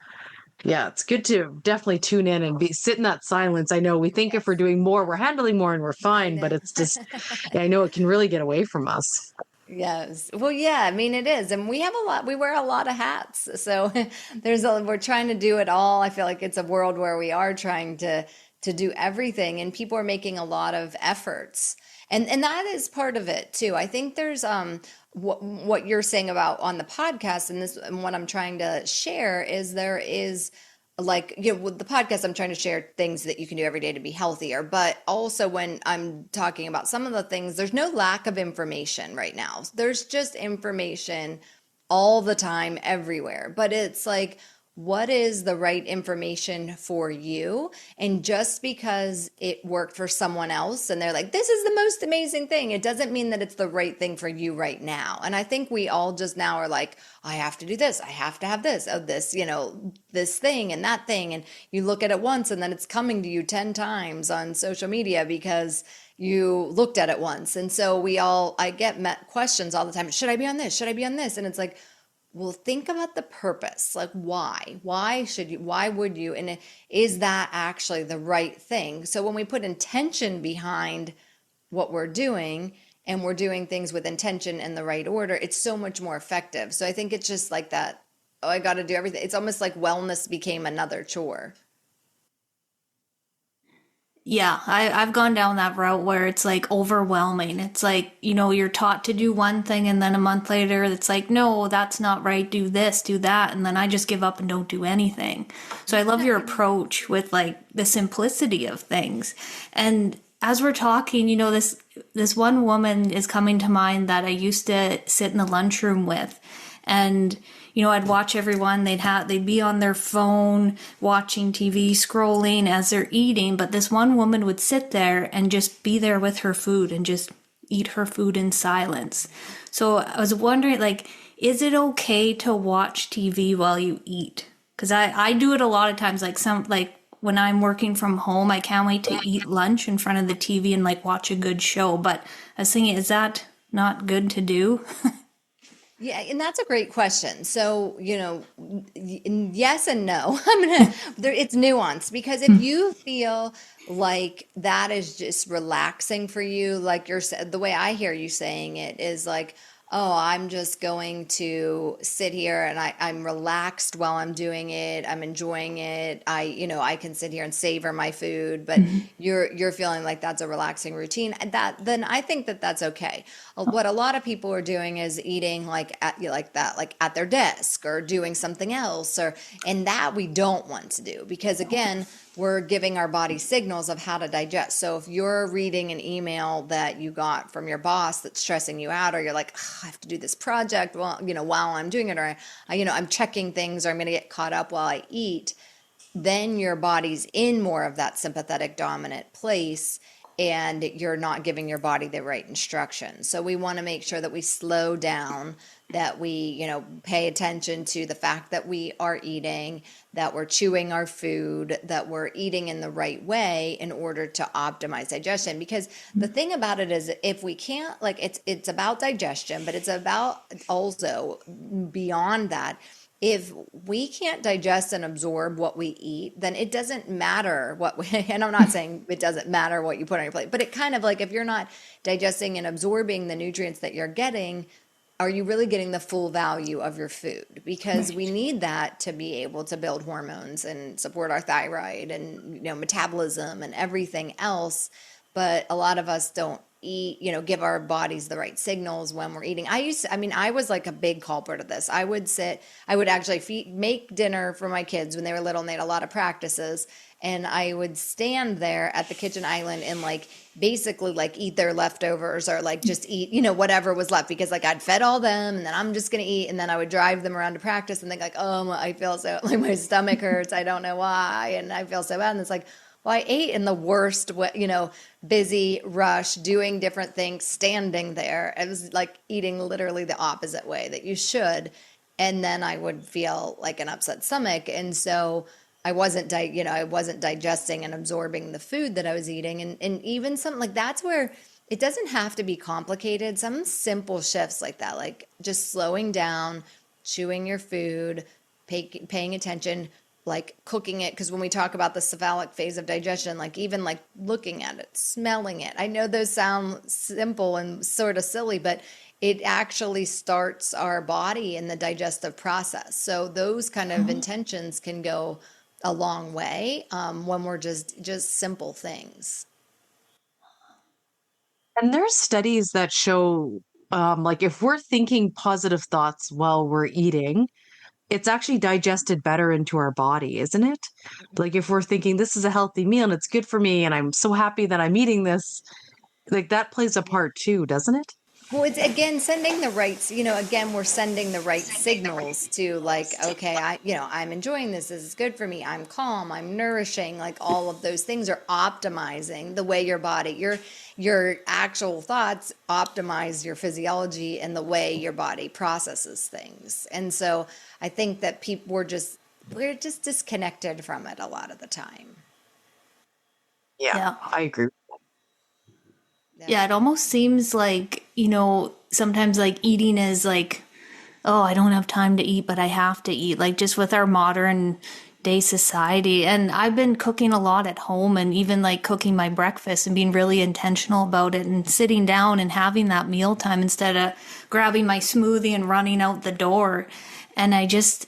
Yeah, it's good to definitely tune in and sit in that silence. I know we think if we're doing more, we're handling more and we're I fine, but know. it's just, yeah, I know it can really get away from us. Yes. Well, yeah, I mean it is. And we have a lot, we wear a lot of hats. So we're trying to do it all. I feel like it's a world where we are trying to do everything and people are making a lot of efforts. And that is part of it too. I think there's what you're saying about on the podcast and this and what I'm trying to share is there is like with the podcast I'm trying to share things that you can do every day to be healthier, but also when I'm talking about some of the things there's no lack of information right now. There's just information all the time everywhere, but it's like what is the right information for you? And just because it worked for someone else and they're like, this is the most amazing thing, it doesn't mean that it's the right thing for you right now. And I think we all just now are like, I have to do this, I have to have this, oh, this, this thing and that thing. And you look at it once and then it's coming to you 10 times on social media because you looked at it once. And so I get questions all the time. Should I be on this? Should I be on this? And it's like, well, think about the purpose. Like, why? Why should you? Why would you? And is that actually the right thing? So when we put intention behind what we're doing and we're doing things with intention in the right order, it's so much more effective. So I think it's just like that. Oh, I got to do everything. It's almost like wellness became another chore. Yeah, I've gone down that route where it's like overwhelming. It's like, you're taught to do one thing and then a month later it's like, no, that's not right. Do this, do that. And then I just give up and don't do anything. So I love your approach with like the simplicity of things. And as we're talking, this one woman is coming to mind that I used to sit in the lunchroom with. And I'd watch everyone. They'd be on their phone, watching TV, scrolling as they're eating. But this one woman would sit there and just be there with her food and just eat her food in silence. So I was wondering, like, is it okay to watch TV while you eat? Because I do it a lot of times. Like when I'm working from home, I can't wait to eat lunch in front of the TV and like watch a good show. But I was thinking, is that not good to do? Yeah, and that's a great question. So, yes and no. It's nuanced because if you feel like that is just relaxing for you, like the way I hear you saying it is like, oh, I'm just going to sit here and I'm relaxed while I'm doing it. I'm enjoying it. I can sit here and savor my food, but you're feeling like that's a relaxing routine. Then I think that that's okay. What a lot of people are doing is eating like at their desk or doing something else, and that we don't want to do because again, we're giving our body signals of how to digest. So if you're reading an email that you got from your boss that's stressing you out, or you're like, oh, I have to do this project while I'm doing it, or I'm checking things, or I'm going to get caught up while I eat, then your body's in more of that sympathetic dominant place and you're not giving your body the right instructions. So we want to make sure that we slow down, that we, pay attention to the fact that we are eating, that we're chewing our food, that we're eating in the right way in order to optimize digestion. Because the thing about it is if we can't, like it's about digestion, but it's about also beyond that. If we can't digest and absorb what we eat, then it doesn't matter and I'm not saying it doesn't matter what you put on your plate, but it kind of like if you're not digesting and absorbing the nutrients that you're getting, are you really getting the full value of your food? Because we need that to be able to build hormones and support our thyroid and metabolism and everything else. But a lot of us don't eat, give our bodies the right signals when we're eating. I was like a big culprit of this. I would actually make dinner for my kids when they were little and they had a lot of practices. And I would stand there at the kitchen island and like basically like eat their leftovers or like just eat, whatever was left because like I'd fed all them and then I'm just going to eat. And then I would drive them around to practice and think like, oh, I feel so like my stomach hurts. I don't know why. And I feel so bad. And it's like, well, I ate in the worst, busy rush, doing different things, standing there. I was like eating literally the opposite way that you should. and then I would feel like an upset stomach. And so I wasn't, I wasn't digesting and absorbing the food that I was eating. And even something like that's where it doesn't have to be complicated. Some simple shifts like that, like just slowing down, chewing your food, paying attention, like cooking it. Because when we talk about the cephalic phase of digestion, like even like looking at it, smelling it, I know those sound simple and sort of silly, but it actually starts our body in the digestive process. So those kind of intentions can go a long way when we're just simple things. And there's studies that show, like, if we're thinking positive thoughts while we're eating, it's actually digested better into our body, isn't it? Like, if we're thinking this is a healthy meal and it's good for me, and I'm so happy that I'm eating this, like that plays a part too, doesn't it? Well, it's again sending the right, again, we're sending the right signals to like, okay, I'm enjoying this. This is good for me. I'm calm. I'm nourishing. Like all of those things are optimizing the way your body, your actual thoughts optimize your physiology and the way your body processes things. And so I think that we're just disconnected from it a lot of the time. Yeah. I agree. Yeah, it almost seems like, sometimes like eating is like, oh, I don't have time to eat, but I have to eat, like just with our modern day society. And I've been cooking a lot at home and even like cooking my breakfast and being really intentional about it and sitting down and having that meal time instead of grabbing my smoothie and running out the door. And I just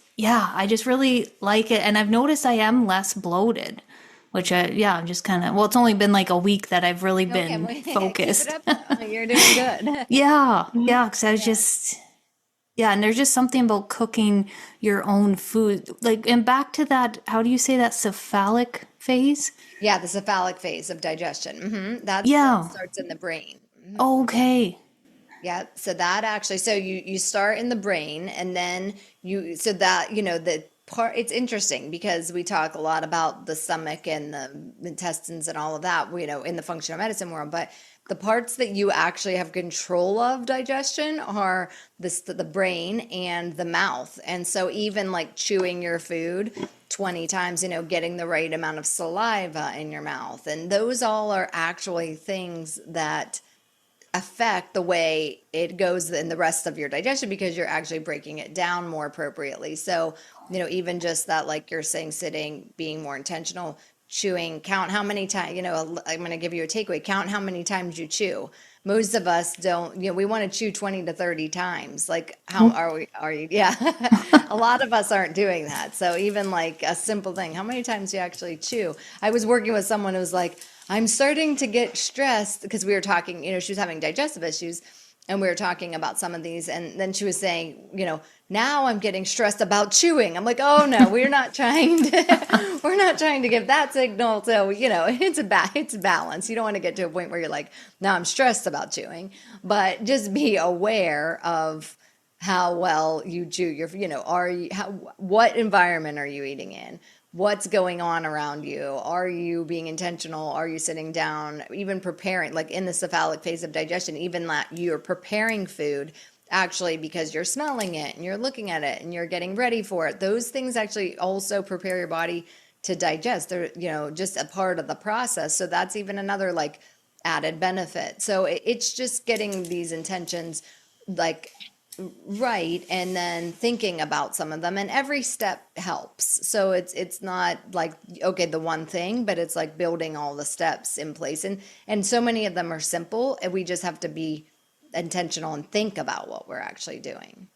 really like it. And I've noticed I am less bloated. Which I'm just kind of, it's only been like a week that I've really been focused. Keep it up. You're doing good. Yeah, because I was and there's just something about cooking your own food. Like, and back to that, how do you say that, cephalic phase? Yeah, the cephalic phase of digestion. That starts in the brain. Okay. Yeah, so that actually, so you start in the brain and then the part, it's interesting because we talk a lot about the stomach and the intestines and all of that, in the functional medicine world, but the parts that you actually have control of digestion are the brain and the mouth. And so even like chewing your food 20 times, getting the right amount of saliva in your mouth. And those all are actually things that affect the way it goes in the rest of your digestion because you're actually breaking it down more appropriately. So, even just that, like you're saying, sitting, being more intentional, chewing, count how many times, I'm going to give you a takeaway, count how many times you chew. Most of us don't, we want to chew 20 to 30 times. Like, how are you? Yeah. A lot of us aren't doing that. So even like a simple thing, how many times do you actually chew? I was working with someone who was like, I'm starting to get stressed because we were talking, she was having digestive issues and we were talking about some of these. And then she was saying, now I'm getting stressed about chewing. I'm like, oh no, we're not trying to give that signal. So, it's a balance. You don't want to get to a point where you're like, now I'm stressed about chewing, but just be aware of how well you chew your, what environment are you eating in? What's going on around you? Are you being intentional? Are you sitting down, even preparing, like in the cephalic phase of digestion, even that you're preparing food actually because you're smelling it and you're looking at it and you're getting ready for it. Those things actually also prepare your body to digest. They're, just a part of the process. So that's even another like added benefit. So it's just getting these intentions like right, and then thinking about some of them, and every step helps. So it's not like, okay, the one thing, but it's like building all the steps in place. And so many of them are simple, and we just have to be intentional and think about what we're actually doing.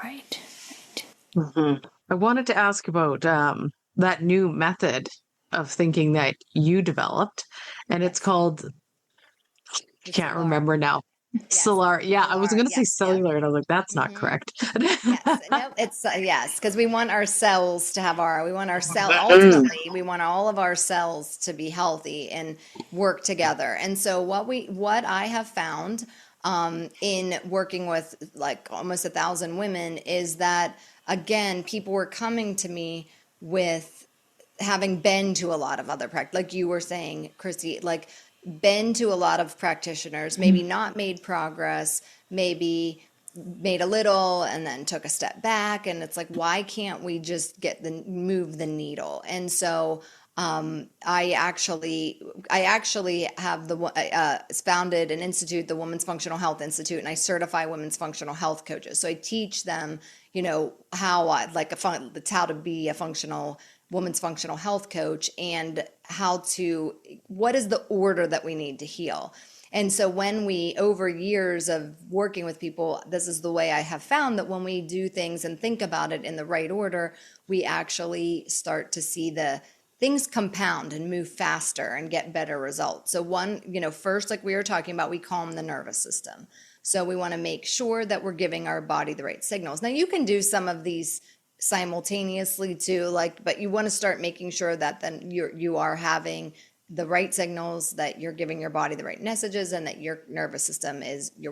Right. I wanted to ask about that new method of thinking that you developed, and it's called, I can't remember now. Yes. Solar. Yeah, I was going to say Yes, cellular, and I was like, that's not correct. Yes, no, it's yes, because we want our cells to have ultimately, we want all of our cells to be healthy and work together. And so what I have found in working with like almost 1,000 women is that, again, people were coming to me with having been to a lot of other practice, like you were saying, Christy, like been to a lot of practitioners, maybe not made progress, maybe made a little and then took a step back, and it's like, why can't we just move the needle? And so I actually have founded an institute, the Women's Functional Health Institute, and I certify women's functional health coaches. So I teach them, how to be a woman's functional health coach, and what is the order that we need to heal. And so over years of working with people, this is the way I have found that when we do things and think about it in the right order, we actually start to see the things compound and move faster and get better results. So first, like we were talking about, we calm the nervous system. So we want to make sure that we're giving our body the right signals. Now you can do some of these simultaneously too, but you want to start making sure that then you are having the right signals, that you're giving your body the right messages, and that you're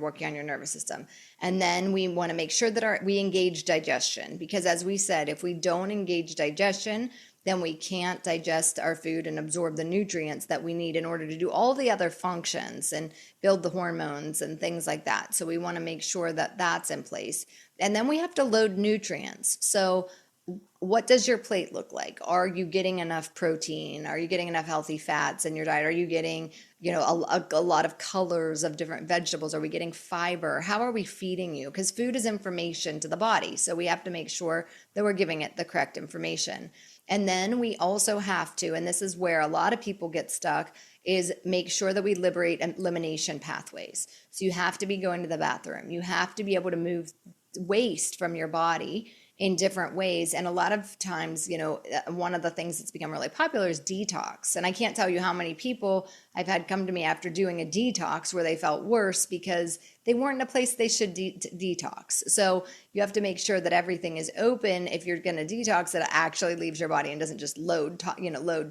working on your nervous system. And then we want to make sure that we engage digestion, because as we said, if we don't engage digestion, then we can't digest our food and absorb the nutrients that we need in order to do all the other functions and build the hormones and things like that. So we want to make sure that that's in place. And then we have to load nutrients. So what does your plate look like? Are you getting enough protein? Are you getting enough healthy fats in your diet? Are you getting, a lot of colors of different vegetables? Are we getting fiber? How are we feeding you? Because food is information to the body. So we have to make sure that we're giving it the correct information. And then we also have to, and this is where a lot of people get stuck, is make sure that we liberate elimination pathways. So you have to be going to the bathroom. You have to be able to move waste from your body in different ways. And a lot of times, one of the things that's become really popular is detox. And I can't tell you how many people I've had come to me after doing a detox where they felt worse because they weren't in a place they should detox. So you have to make sure that everything is open if you're going to detox, that it actually leaves your body and doesn't just load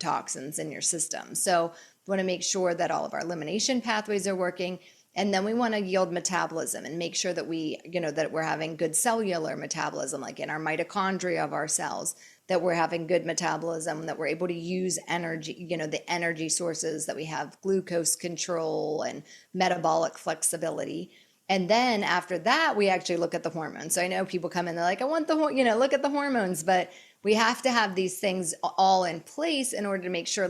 toxins in your system. So we want to make sure that all of our elimination pathways are working. And then we want to yield metabolism and make sure that that we're having good cellular metabolism, like in our mitochondria of our cells, that we're having good metabolism, that we're able to use energy, the energy sources, that we have glucose control and metabolic flexibility. And then after that, we actually look at the hormones. So I know people come in, they're like, I want look at the hormones, but we have to have these things all in place in order to make sure,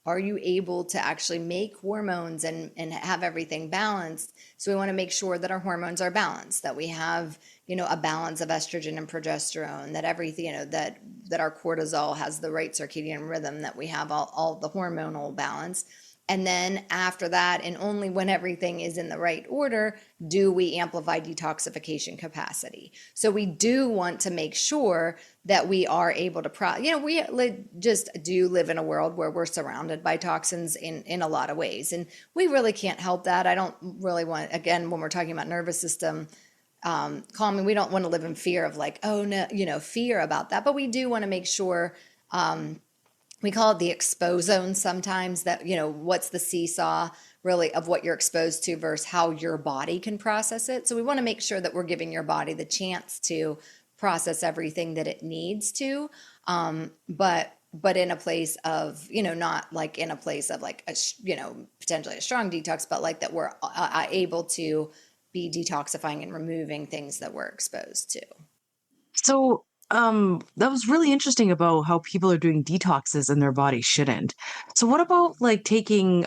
are you able to actually make hormones and have everything balanced? So we want to make sure that our hormones are balanced, that we have, a balance of estrogen and progesterone, that everything, that our cortisol has the right circadian rhythm, that we have all the hormonal balance. And then after that, and only when everything is in the right order, do we amplify detoxification capacity. So we do want to make sure that we are able to, we just do live in a world where we're surrounded by toxins in a lot of ways. And we really can't help that. I don't really want, again, when we're talking about nervous system calming, we don't want to live in fear of fear about that. But we do want to make sure, we call it the expose zone sometimes, that, what's the seesaw really of what you're exposed to versus how your body can process it. So we want to make sure that we're giving your body the chance to process everything that it needs to, but in a place of, not like in a place of potentially a strong detox, but that we're able to be detoxifying and removing things that we're exposed to. So that was really interesting about how people are doing detoxes and their body shouldn't. So what about taking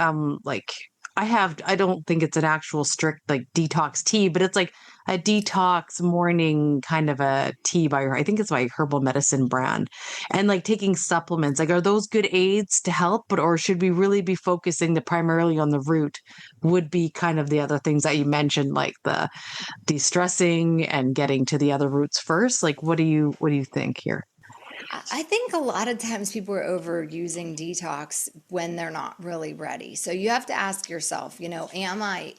I don't think it's an actual strict detox tea, but it's like a detox morning kind of a tea I think it's by Herbal Medicine brand, and taking supplements. Are those good aids to help, or should we really be focusing primarily on the root? Would be kind of the other things that you mentioned, like the de-stressing and getting to the other roots first. What do you think here? I think a lot of times people are overusing detox when they're not really ready. So you have to ask yourself, am I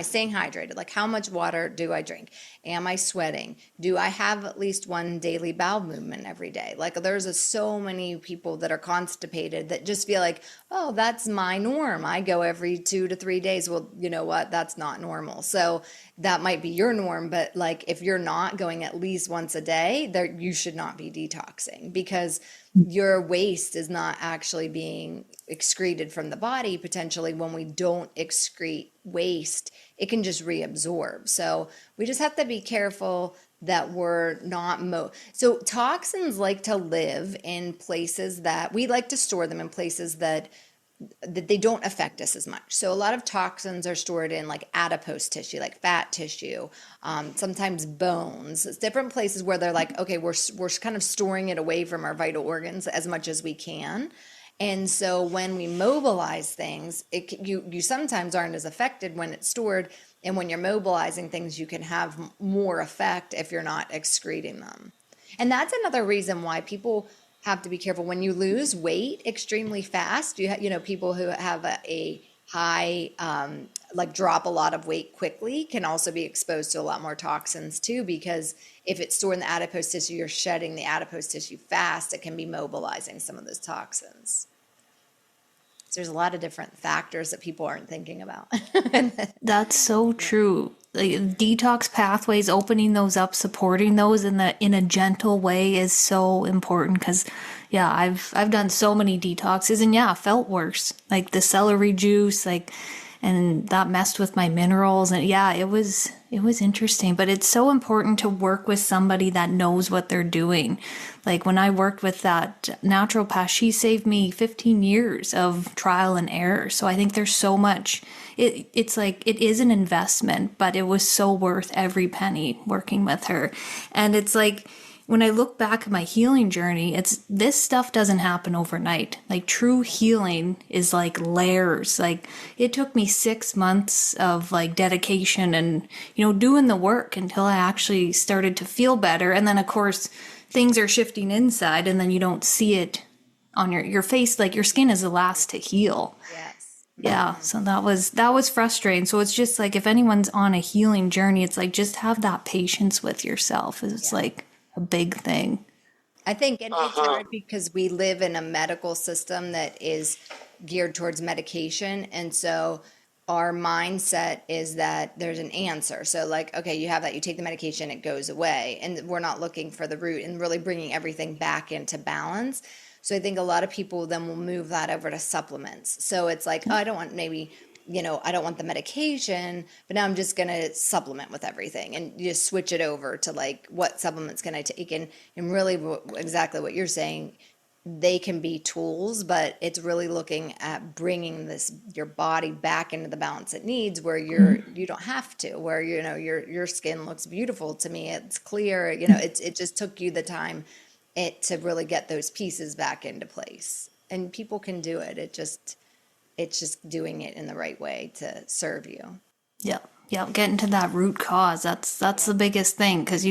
staying hydrated? How much water do I drink? Am I sweating? Do I have at least one daily bowel movement every day? There's so many people that are constipated that just feel like, oh, that's my norm. I go every 2 to 3 days. Well, you know what? That's not normal. So that might be your norm, but like if you're not going at least once a day, there you should not be detoxing, because your waste is not actually being excreted from the body. Potentially, when we don't excrete waste, it can just reabsorb. So we just have to be careful that we're not so toxins like to live in places that we like to store them in places that they don't affect us as much. So a lot of toxins are stored in like adipose tissue, like fat tissue, sometimes bones. It's different places where they're like, okay, we're kind of storing it away from our vital organs as much as we can. And so when we mobilize things, you sometimes aren't as affected when it's stored. And when you're mobilizing things, you can have more effect if you're not excreting them. And that's another reason why people have to be careful when you lose weight extremely fast. You know, people who have a high, like drop a lot of weight quickly can also be exposed to a lot more toxins too, because if it's stored in the adipose tissue, you're shedding the adipose tissue fast. It can be mobilizing some of those toxins. So there's a lot of different factors that people aren't thinking about. That's so true. Like, detox pathways, opening those up, supporting those in a gentle way is so important, because yeah, I've done so many detoxes and yeah, felt worse. Like the celery juice, like, and that messed with my minerals, and yeah, it was interesting. But it's so important to work with somebody that knows what they're doing. Like when I worked with that naturopath, she saved me 15 years of trial and error. So I think there's so much. It's like it is an investment, but it was so worth every penny working with her. And it's like, when I look back at my healing journey, this stuff doesn't happen overnight. Like true healing is like layers. Like it took me 6 months of like dedication and, you know, doing the work until I actually started to feel better. And then of course things are shifting inside and then you don't see it on your face. Like your skin is the last to heal. Yes. Yeah. So that was frustrating. So it's just like, if anyone's on a healing journey, it's like, just have that patience with yourself. It's like a big thing. I think it's hard because we live in a medical system that is geared towards medication. And so our mindset is that there's an answer. So like, okay, you have that, you take the medication, it goes away. And we're not looking for the root and really bringing everything back into balance. So I think a lot of people then will move that over to supplements. So it's like, oh, I don't want I don't want the medication, but now I'm just going to supplement with everything, and you just switch it over to like, what supplements can I take? And really exactly what you're saying, they can be tools, but it's really looking at bringing your body back into the balance it needs, where you don't have to, where, your skin looks beautiful to me. It's clear, it just took you the time to really get those pieces back into place, and people can do it. It's just doing it in the right way to serve you. Yeah. Getting to that root cause. That's the biggest thing, because,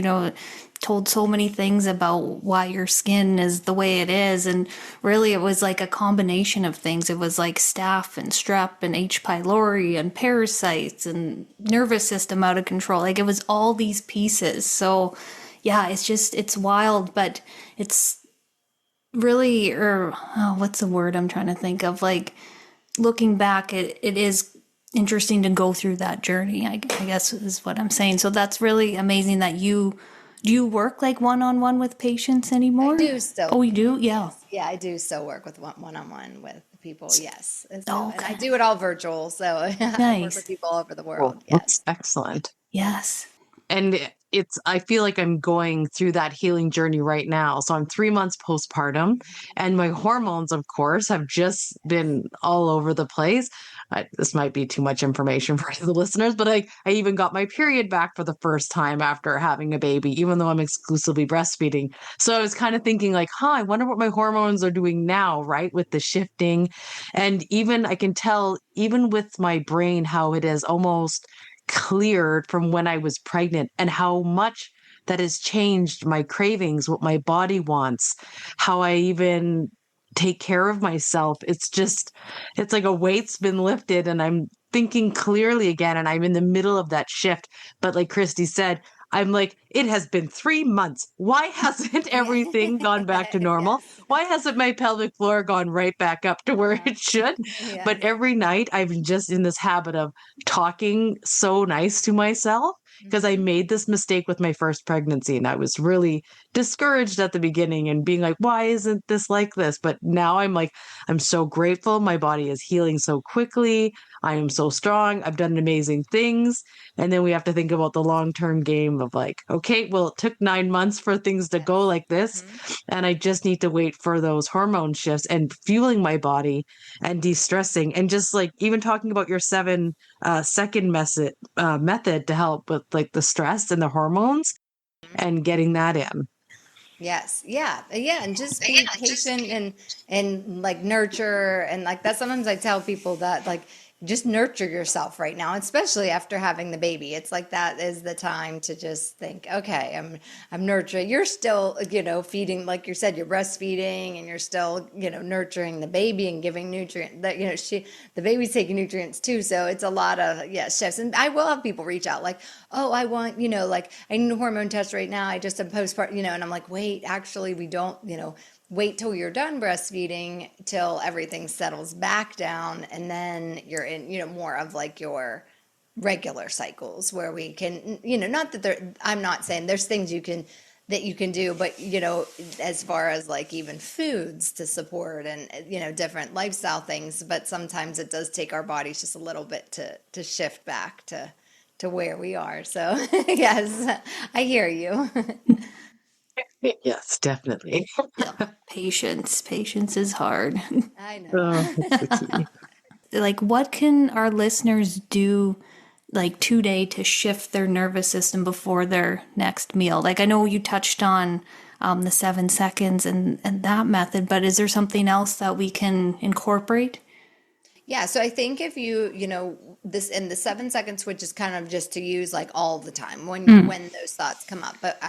told so many things about why your skin is the way it is. And really it was like a combination of things. It was like staph and strep and H. pylori and parasites and nervous system out of control. Like it was all these pieces. So yeah, it's wild, but it's really, what's the word I'm trying to think of? Like, looking back, it is interesting to go through that journey, I guess is what I'm saying. So that's really amazing that do you work like one-on-one with patients anymore? I do still. Oh, you do? Yeah. Yeah, I do still work with one-on-one with people, yes. Oh, okay. And I do it all virtual, so I work with people all over the world. Well, that's excellent. Yes. And I feel like I'm going through that healing journey right now. So I'm 3 months postpartum, and my hormones, of course, have just been all over the place. This might be too much information for the listeners, but I even got my period back for the first time after having a baby, even though I'm exclusively breastfeeding. So I was kind of thinking like, I wonder what my hormones are doing now, right? With the shifting. And even I can tell, even with my brain, how it is almost cleared from when I was pregnant, and how much that has changed my cravings, what my body wants, how I even take care of myself. It's like a weight's been lifted and I'm thinking clearly again, and I'm in the middle of that shift. But like Christy said, I'm like, it has been 3 months. Why hasn't everything gone back to normal? Yes. Why hasn't my pelvic floor gone right back up to where it should? Yeah. But every night I'm just in this habit of talking so nice to myself. because I made this mistake with my first pregnancy and I was really discouraged at the beginning and being like, why isn't this like this? But now I'm like, I'm so grateful. My body is healing so quickly. I am so strong. I've done amazing things. And then we have to think about the long-term game of like, okay, well, it took 9 months for things to go like this. And I just need to wait for those hormone shifts and fueling my body and de-stressing and just like even talking about your 7 second method to help with like the stress and the hormones and getting that in. Yes. Yeah. Yeah. And just be patient and like nurture. And like that, sometimes I tell people that like just nurture yourself right now, especially after having the baby. It's like that is the time to just think, okay, I'm nurturing. You're still, feeding, like you said, you're breastfeeding and you're still, nurturing the baby and giving nutrient that, the baby's taking nutrients too. So it's a lot of, shifts. And I will have people reach out like, oh, I want, like I need a hormone test right now. I just am postpartum, and I'm like, wait, actually we don't, wait till you're done breastfeeding till everything settles back down, and then you're in more of like your regular cycles where we can not that I'm not saying there's things you can do, but as far as like even foods to support and different lifestyle things, but sometimes it does take our bodies just a little bit to shift back to where we are. So yes, I hear you. Yes, definitely. Patience is hard. I know. Like, what can our listeners do like today to shift their nervous system before their next meal? Like, I know you touched on the 7 seconds and that method, but is there something else that we can incorporate? Yeah, so I think if this in the 7 second switch is kind of just to use like all the time when those thoughts come up, but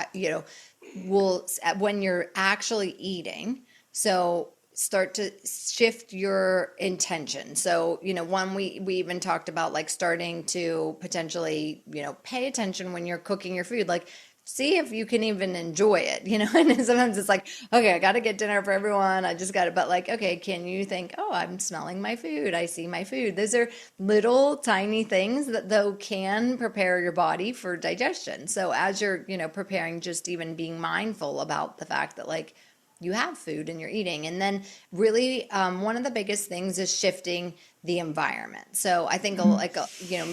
when you're actually eating, so start to shift your intention. So, one, we even talked about like starting to potentially, pay attention when you're cooking your food, like see if you can even enjoy it, and sometimes it's like, okay, I got to get dinner for everyone. I just got to, but like, okay, can you think, oh, I'm smelling my food. I see my food. Those are little tiny things that though can prepare your body for digestion. So as you're, preparing, just even being mindful about the fact that like you have food and you're eating. And then really one of the biggest things is shifting the environment. So I think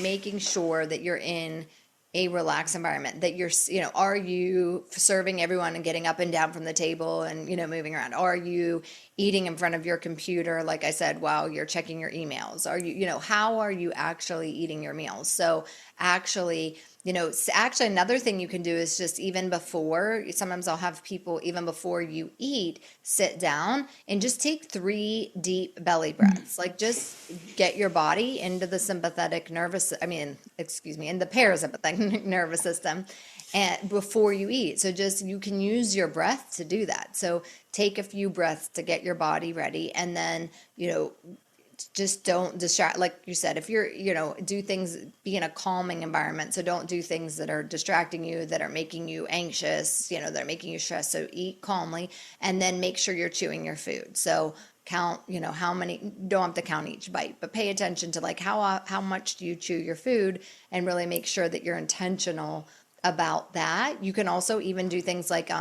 making sure that you're in a relaxed environment, that you're, are you serving everyone and getting up and down from the table and, moving around? Are you eating in front of your computer, like I said, while you're checking your emails? Are you, how are you actually eating your meals? So actually, another thing you can do is just even before, sometimes I'll have people, even before you eat, sit down and just take 3 deep belly breaths. Like just get your body into the in the parasympathetic nervous system and before you eat. So just, you can use your breath to do that. So take a few breaths to get your body ready. And then, just don't distract, like you said, if you're, do things, be in a calming environment. So don't do things that are distracting you, that are making you anxious, that are making you stressed. So eat calmly and then make sure you're chewing your food. So count, how many, don't have to count each bite, but pay attention to like how much do you chew your food and really make sure that you're intentional about that. You can also even do things like,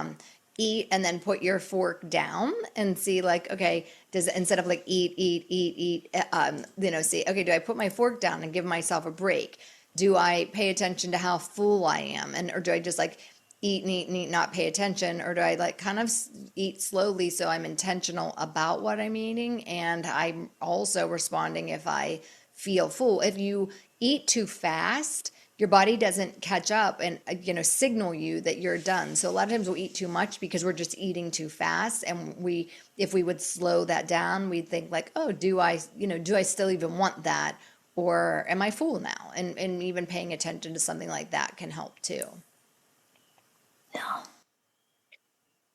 eat and then put your fork down and see like, okay, instead of like eat, see, okay, do I put my fork down and give myself a break? Do I pay attention to how full I am? Or do I just like eat and eat and eat, not pay attention? Or do I like kind of eat slowly so I'm intentional about what I'm eating? And I'm also responding if I feel full. If you eat too fast, your body doesn't catch up and signal you that you're done. So a lot of times we'll eat too much because we're just eating too fast. And if we would slow that down, we'd think like, oh, do I still even want that? Or am I full now? And even paying attention to something like that can help too. Yeah.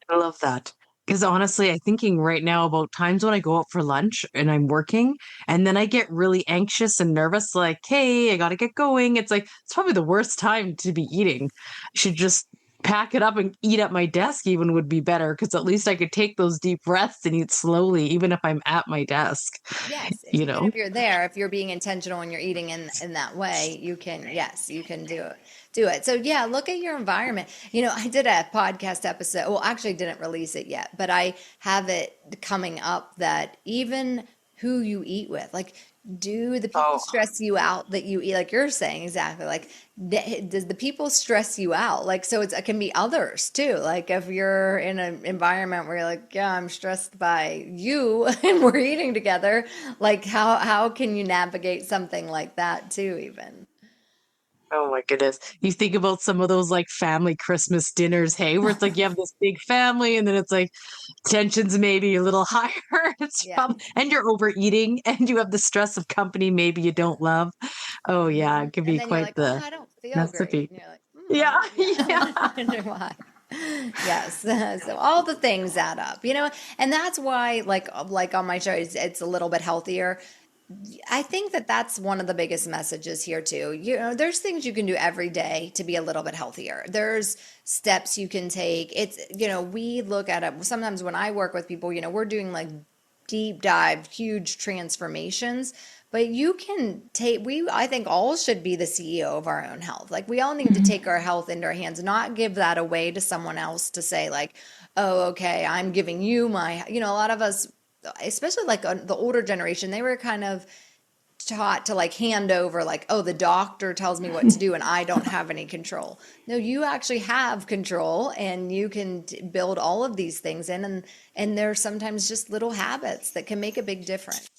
I love that. Because honestly, I'm thinking right now about times when I go out for lunch and I'm working and then I get really anxious and nervous, like, hey, I got to get going. It's like, it's probably the worst time to be eating. I should just pack it up and eat at my desk even would be better, because at least I could take those deep breaths and eat slowly, even if I'm at my desk, Yes, you even know? if you're there, if you're being intentional and you're eating in that way, you can, yes, you can do it. So yeah, look at your environment. I did a podcast episode. Well, actually didn't release it yet, but I have it coming up that even who you eat with, like, do the people Oh, stress you out that you eat, like you're saying exactly, like, does the people stress you out? Like, so it can be others too. Like if you're in an environment where you're like, yeah, I'm stressed by you and we're eating together, like how can you navigate something like that too, even? oh my goodness. You think about some of those like family Christmas dinners, hey, where it's like you have this big family and then it's like tensions maybe a little higher. It's Yeah. from, and you're overeating and you have the stress of company maybe you don't love. Oh yeah, it can And be then you're quite like, oh, the I don't feel great. recipe. And you're like, Yeah, yeah, yeah. I wonder why. Yes. So all the things add up, and that's why, like on my show, it's a little bit healthier. I think that that's one of the biggest messages here too. There's things you can do every day to be a little bit healthier. There's steps you can take. We look at it sometimes when I work with people, we're doing like deep dive, huge transformations, but you can I think all should be the CEO of our own health. Like we all need to take our health into our hands, not give that away to someone else to say like, oh, okay, I'm giving you my, a lot of us, especially like the older generation, they were kind of taught to like hand over like, oh, the doctor tells me what to do and I don't have any control. No, you actually have control and you can build all of these things in, and there's sometimes just little habits that can make a big difference.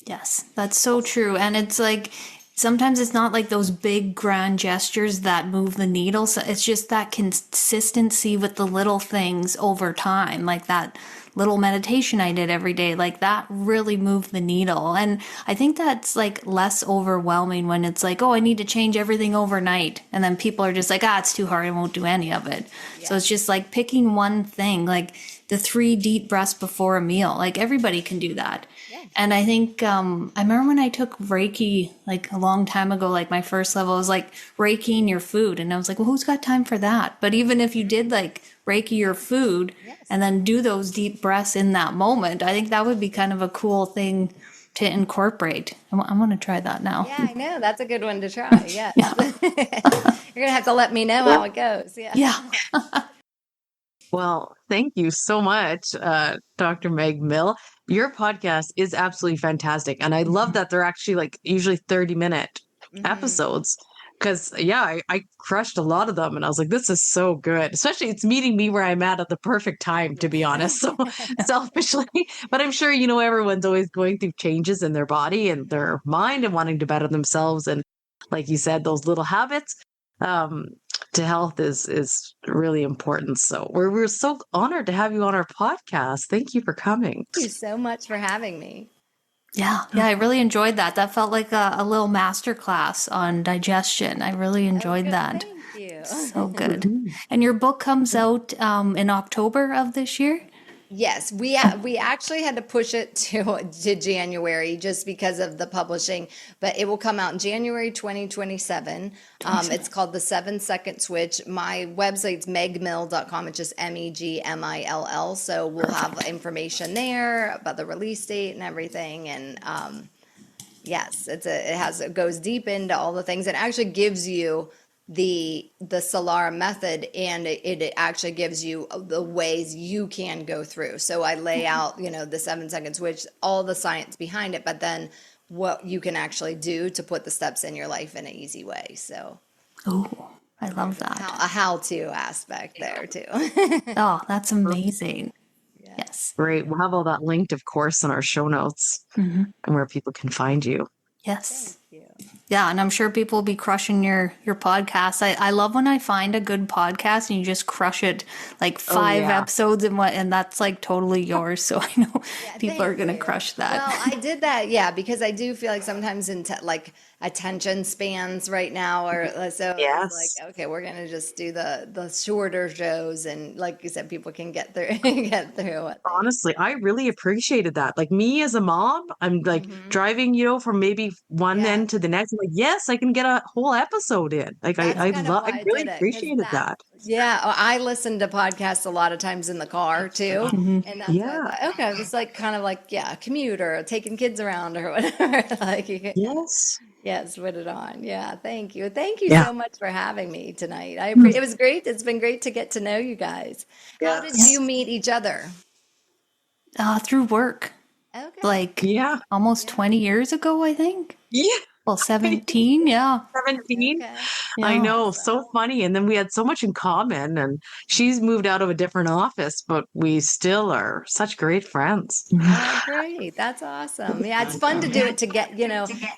Yes, that's so true. And it's like sometimes it's not like those big grand gestures that move the needle. So it's just that consistency with the little things over time, like that little meditation I did every day, like that really moved the needle. And I think that's like less overwhelming when it's like, oh, I need to change everything overnight. And then people are just like, it's too hard. I won't do any of it. Yeah. So it's just like picking one thing, like the 3 deep breaths before a meal. Like everybody can do that. Yeah. And I think I remember when I took Reiki like a long time ago, like my first level was like Reikiing your food. And I was like, well, who's got time for that? But even if you did like Reiki your food and then do those deep breaths in that moment, I think that would be kind of a cool thing to incorporate. I'm going to try that now. Yeah, I know. That's a good one to try. Yes. Yeah. You're going to have to let me know how it goes. Yeah. Yeah. Well, thank you so much, Dr. Meg Mill. Your podcast is absolutely fantastic. And I love that they're actually like usually 30-minute episodes. Because, yeah, I crushed a lot of them and I was like, this is so good. Especially it's meeting me where I'm at the perfect time, to be honest. So selfishly, but I'm sure, everyone's always going through changes in their body and their mind and wanting to better themselves. And like you said, those little habits to health is really important. So we're so honored to have you on our podcast. Thank you for coming. Thank you so much for having me. Yeah, I really enjoyed that. That felt like a little masterclass on digestion. I really enjoyed that. Thank you. So good. And your book comes out in October of this year? Yes, we actually had to push it to January just because of the publishing, but it will come out in January 2027. It's called The 7-Second Switch. My website's megmill.com. It's just MEGMILL. So we'll have information there about the release date and everything. And yes, it goes deep into all the things. It actually gives you the Solara method, and it actually gives you the ways you can go through. So I lay out, the 7-second switch, all the science behind it, but then what you can actually do to put the steps in your life in an easy way. So, oh, I love that. A how-to aspect there too. Oh, that's amazing. Yes. Great. We'll have all that linked, of course, in our show notes and where people can find you. Yes. Thank you. Yeah, and I'm sure people will be crushing your podcast. I love when I find a good podcast and you just crush it like 5 episodes and that's like totally yours. So I know people are going to crush that. Well, I did that, because I do feel like sometimes in like attention spans right now or so yes. It's like, okay, we're going to just do the shorter shows, and like you said, people can get through it. Honestly, I really appreciated that. Like me as a mom, I'm like driving, from maybe one end to the next. like, yes, I can get a whole episode in. Like That's kind of why I I really did it, 'cause appreciated that. yeah, I listen to podcasts a lot of times in the car too, and that's why I Yeah. thought, okay, it's like kind of like, yeah, a commute or taking kids around or whatever. Like, Yes. yes, put it on. Yeah, thank you Yeah. so much for having me tonight. It was great. It's been great to get to know you guys. How did Yes. you meet each other? Through work, Okay. like Yeah. almost 20 years ago, I think. Yeah. Well, 17, yeah. 17. Okay. I Yeah. know, so funny. And then we had so much in common. And she's moved out of a different office, but we still are such great friends. Oh, great. That's awesome. Yeah, it's fun to do it to get,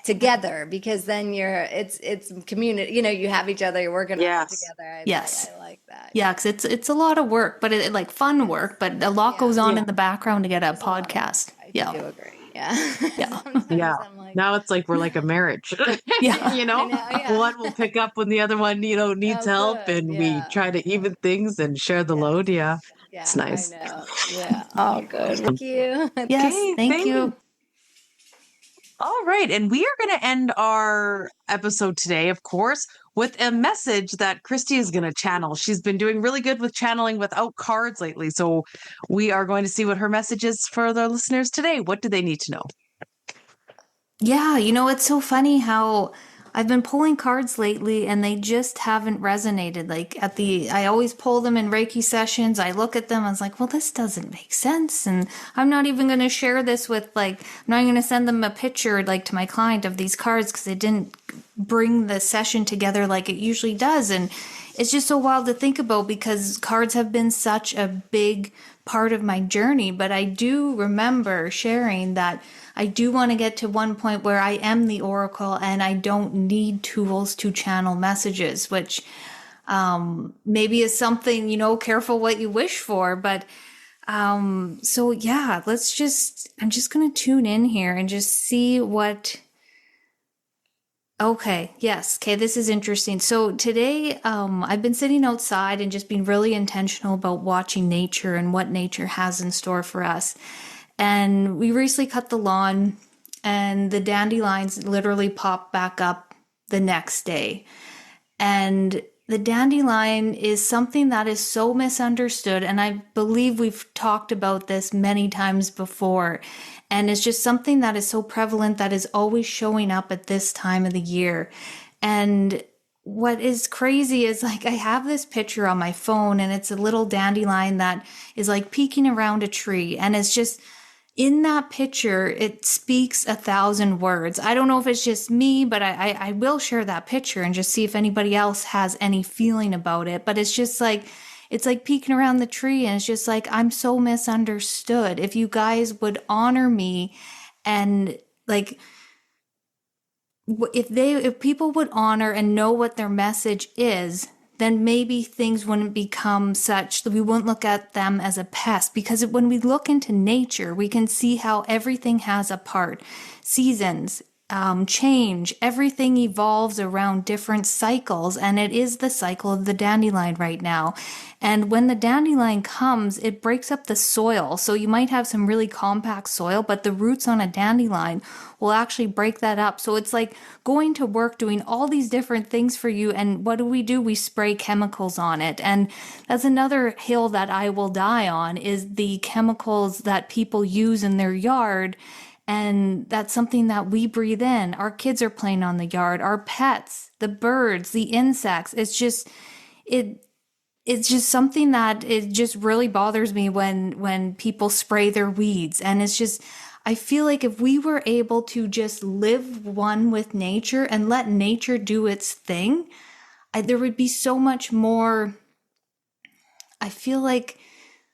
together, because then it's community, you have each other, you're working on it Yes. together. Yes. I like that. Yeah, because it's a lot of work, but it like fun work, but a lot goes on Yeah. in the background to get a podcast. I Yeah. do agree. Yeah. Yeah. Sometimes Yeah. I'm like, Now it's like we're like a marriage. Yeah. You know, I know, yeah. one will pick up when the other one, needs oh, help, good. and we Yeah. try to even things and share the load. Yeah. Yeah, It's nice. I know. Yeah. Oh, good. Thank you. Yes, Okay, thank you. All right. And we are going to end our episode today, of course, with a message that Christy is going to channel. She's been doing really good with channeling without cards lately. So we are going to see what her message is for the listeners today. What do they need to know? Yeah, it's so funny how I've been pulling cards lately and they just haven't resonated. Like I always pull them in Reiki sessions. I look at them, I was like, well, this doesn't make sense. And I'm not even going to share this with I'm not going to send them a picture to my client of these cards because it didn't bring the session together like it usually does. And it's just so wild to think about because cards have been such a big part of my journey. But I do remember sharing that I do want to get to one point where I am the oracle and I don't need tools to channel messages, which maybe is something, careful what you wish for. But so yeah, I'm just going to tune in here and just see what. Okay. Yes. Okay. This is interesting. So today, I've been sitting outside and just being really intentional about watching nature and what nature has in store for us. And we recently cut the lawn and the dandelions literally popped back up the next day. And the dandelion is something that is so misunderstood. And I believe we've talked about this many times before. And it's just something that is so prevalent that is always showing up at this time of the year. And what is crazy is I have this picture on my phone and it's a little dandelion that is peeking around a tree. And it's just in that picture, it speaks 1,000 words. I don't know if it's just me, but I will share that picture and just see if anybody else has any feeling about it. But it's just it's peeking around the tree and it's just I'm so misunderstood. If you guys would honor me and if people would honor and know what their message is, then maybe things wouldn't become such that we wouldn't look at them as a pest. Because when we look into nature, we can see how everything has a part. Seasons, change, everything evolves around different cycles, and it is the cycle of the dandelion right now. And when the dandelion comes, it breaks up the soil. So you might have some really compact soil, but the roots on a dandelion will actually break that up. So it's going to work doing all these different things for you. And what do? We spray chemicals on it. And that's another hill that I will die on, is the chemicals that people use in their yard. And that's something that we breathe in. Our kids are playing on the yard, our pets, the birds, the insects. It's just something that it just really bothers me when people spray their weeds. And it's just, I feel like if we were able to just live one with nature and let nature do its thing, there would be so much more, I feel like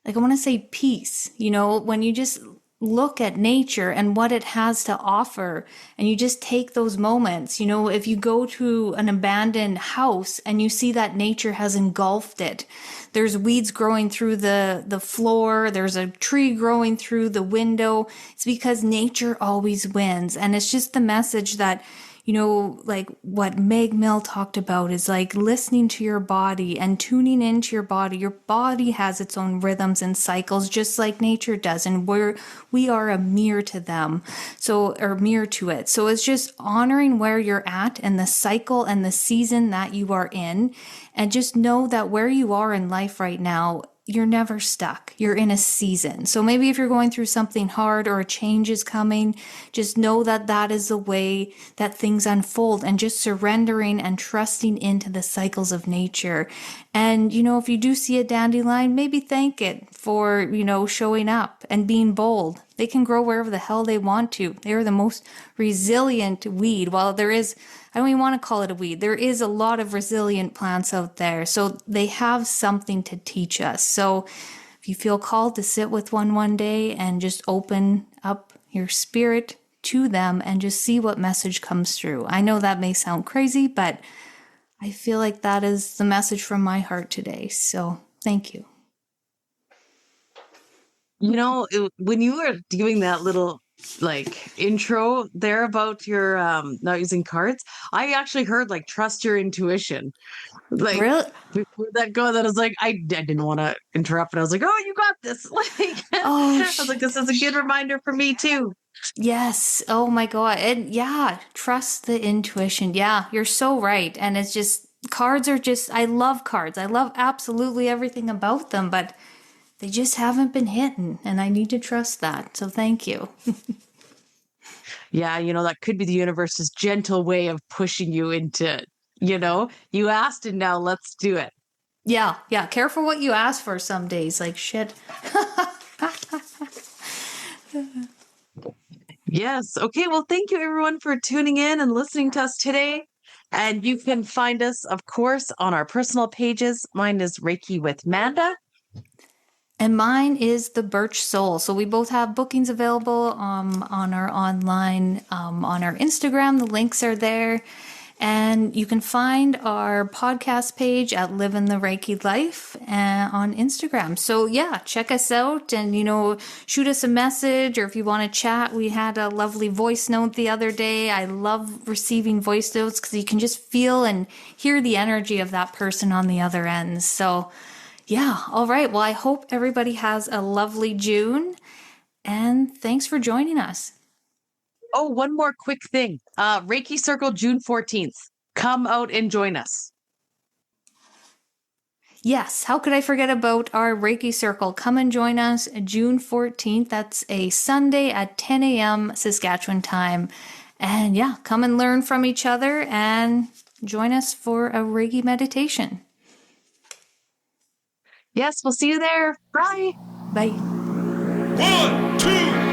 I want to say peace, when you just look at nature and what it has to offer and you just take those moments. If you go to an abandoned house and you see that nature has engulfed it, there's weeds growing through the floor, there's a tree growing through the window. It's because nature always wins. And it's just the message that like what Meg Mill talked about is like listening to your body and tuning into your body. Your body has its own rhythms and cycles, just like nature does. And we are a mirror to them. Or mirror to it. So it's just honoring where you're at and the cycle and the season that you are in. And just know that where you are in life right now, you're never stuck. You're in a season. So maybe if you're going through something hard or a change is coming, just know that that is the way that things unfold, and just surrendering and trusting into the cycles of nature. And, if you do see a dandelion, maybe thank it for, showing up and being bold. They can grow wherever the hell they want to. They're the most resilient weed. While there is, I don't even want to call it a weed, there is a lot of resilient plants out there. So they have something to teach us. So if you feel called to sit with one day and just open up your spirit to them and just see what message comes through. I know that may sound crazy, but I feel like that is the message from my heart today. So thank you. When you were doing that little intro there about your not using cards, I actually heard trust your intuition. Really? Before that go, that I was like, I didn't want to interrupt, but I was like, oh, you got this. Oh, I was like, this is a good reminder for me too. Yes. Oh my God. And yeah, trust the intuition. Yeah, you're so right. And it's just, cards are just, I love cards. I love absolutely everything about them, but they just haven't been hitting, and I need to trust that. So thank you. Yeah, that could be the universe's gentle way of pushing you into, you asked and now let's do it. Yeah. Careful what you ask for some days. Like shit. Yes. Okay. Well, thank you everyone for tuning in and listening to us today. And you can find us, of course, on our personal pages. Mine is Reiki with Manda. And mine is the Birch Soul. So we both have bookings available on our online, on our Instagram. The links are there. And you can find our podcast page at Living the Reiki Life on Instagram. So yeah, check us out and, shoot us a message, or if you want to chat. We had a lovely voice note the other day. I love receiving voice notes because you can just feel and hear the energy of that person on the other end. So yeah. All right. Well, I hope everybody has a lovely June, and thanks for joining us. Oh, one more quick thing. Reiki Circle, June 14th. Come out and join us. Yes. How could I forget about our Reiki Circle? Come and join us June 14th. That's a Sunday at 10 a.m. Saskatchewan time. And yeah, come and learn from each other and join us for a Reiki meditation. Yes, we'll see you there. Bye. Bye. 1, 2,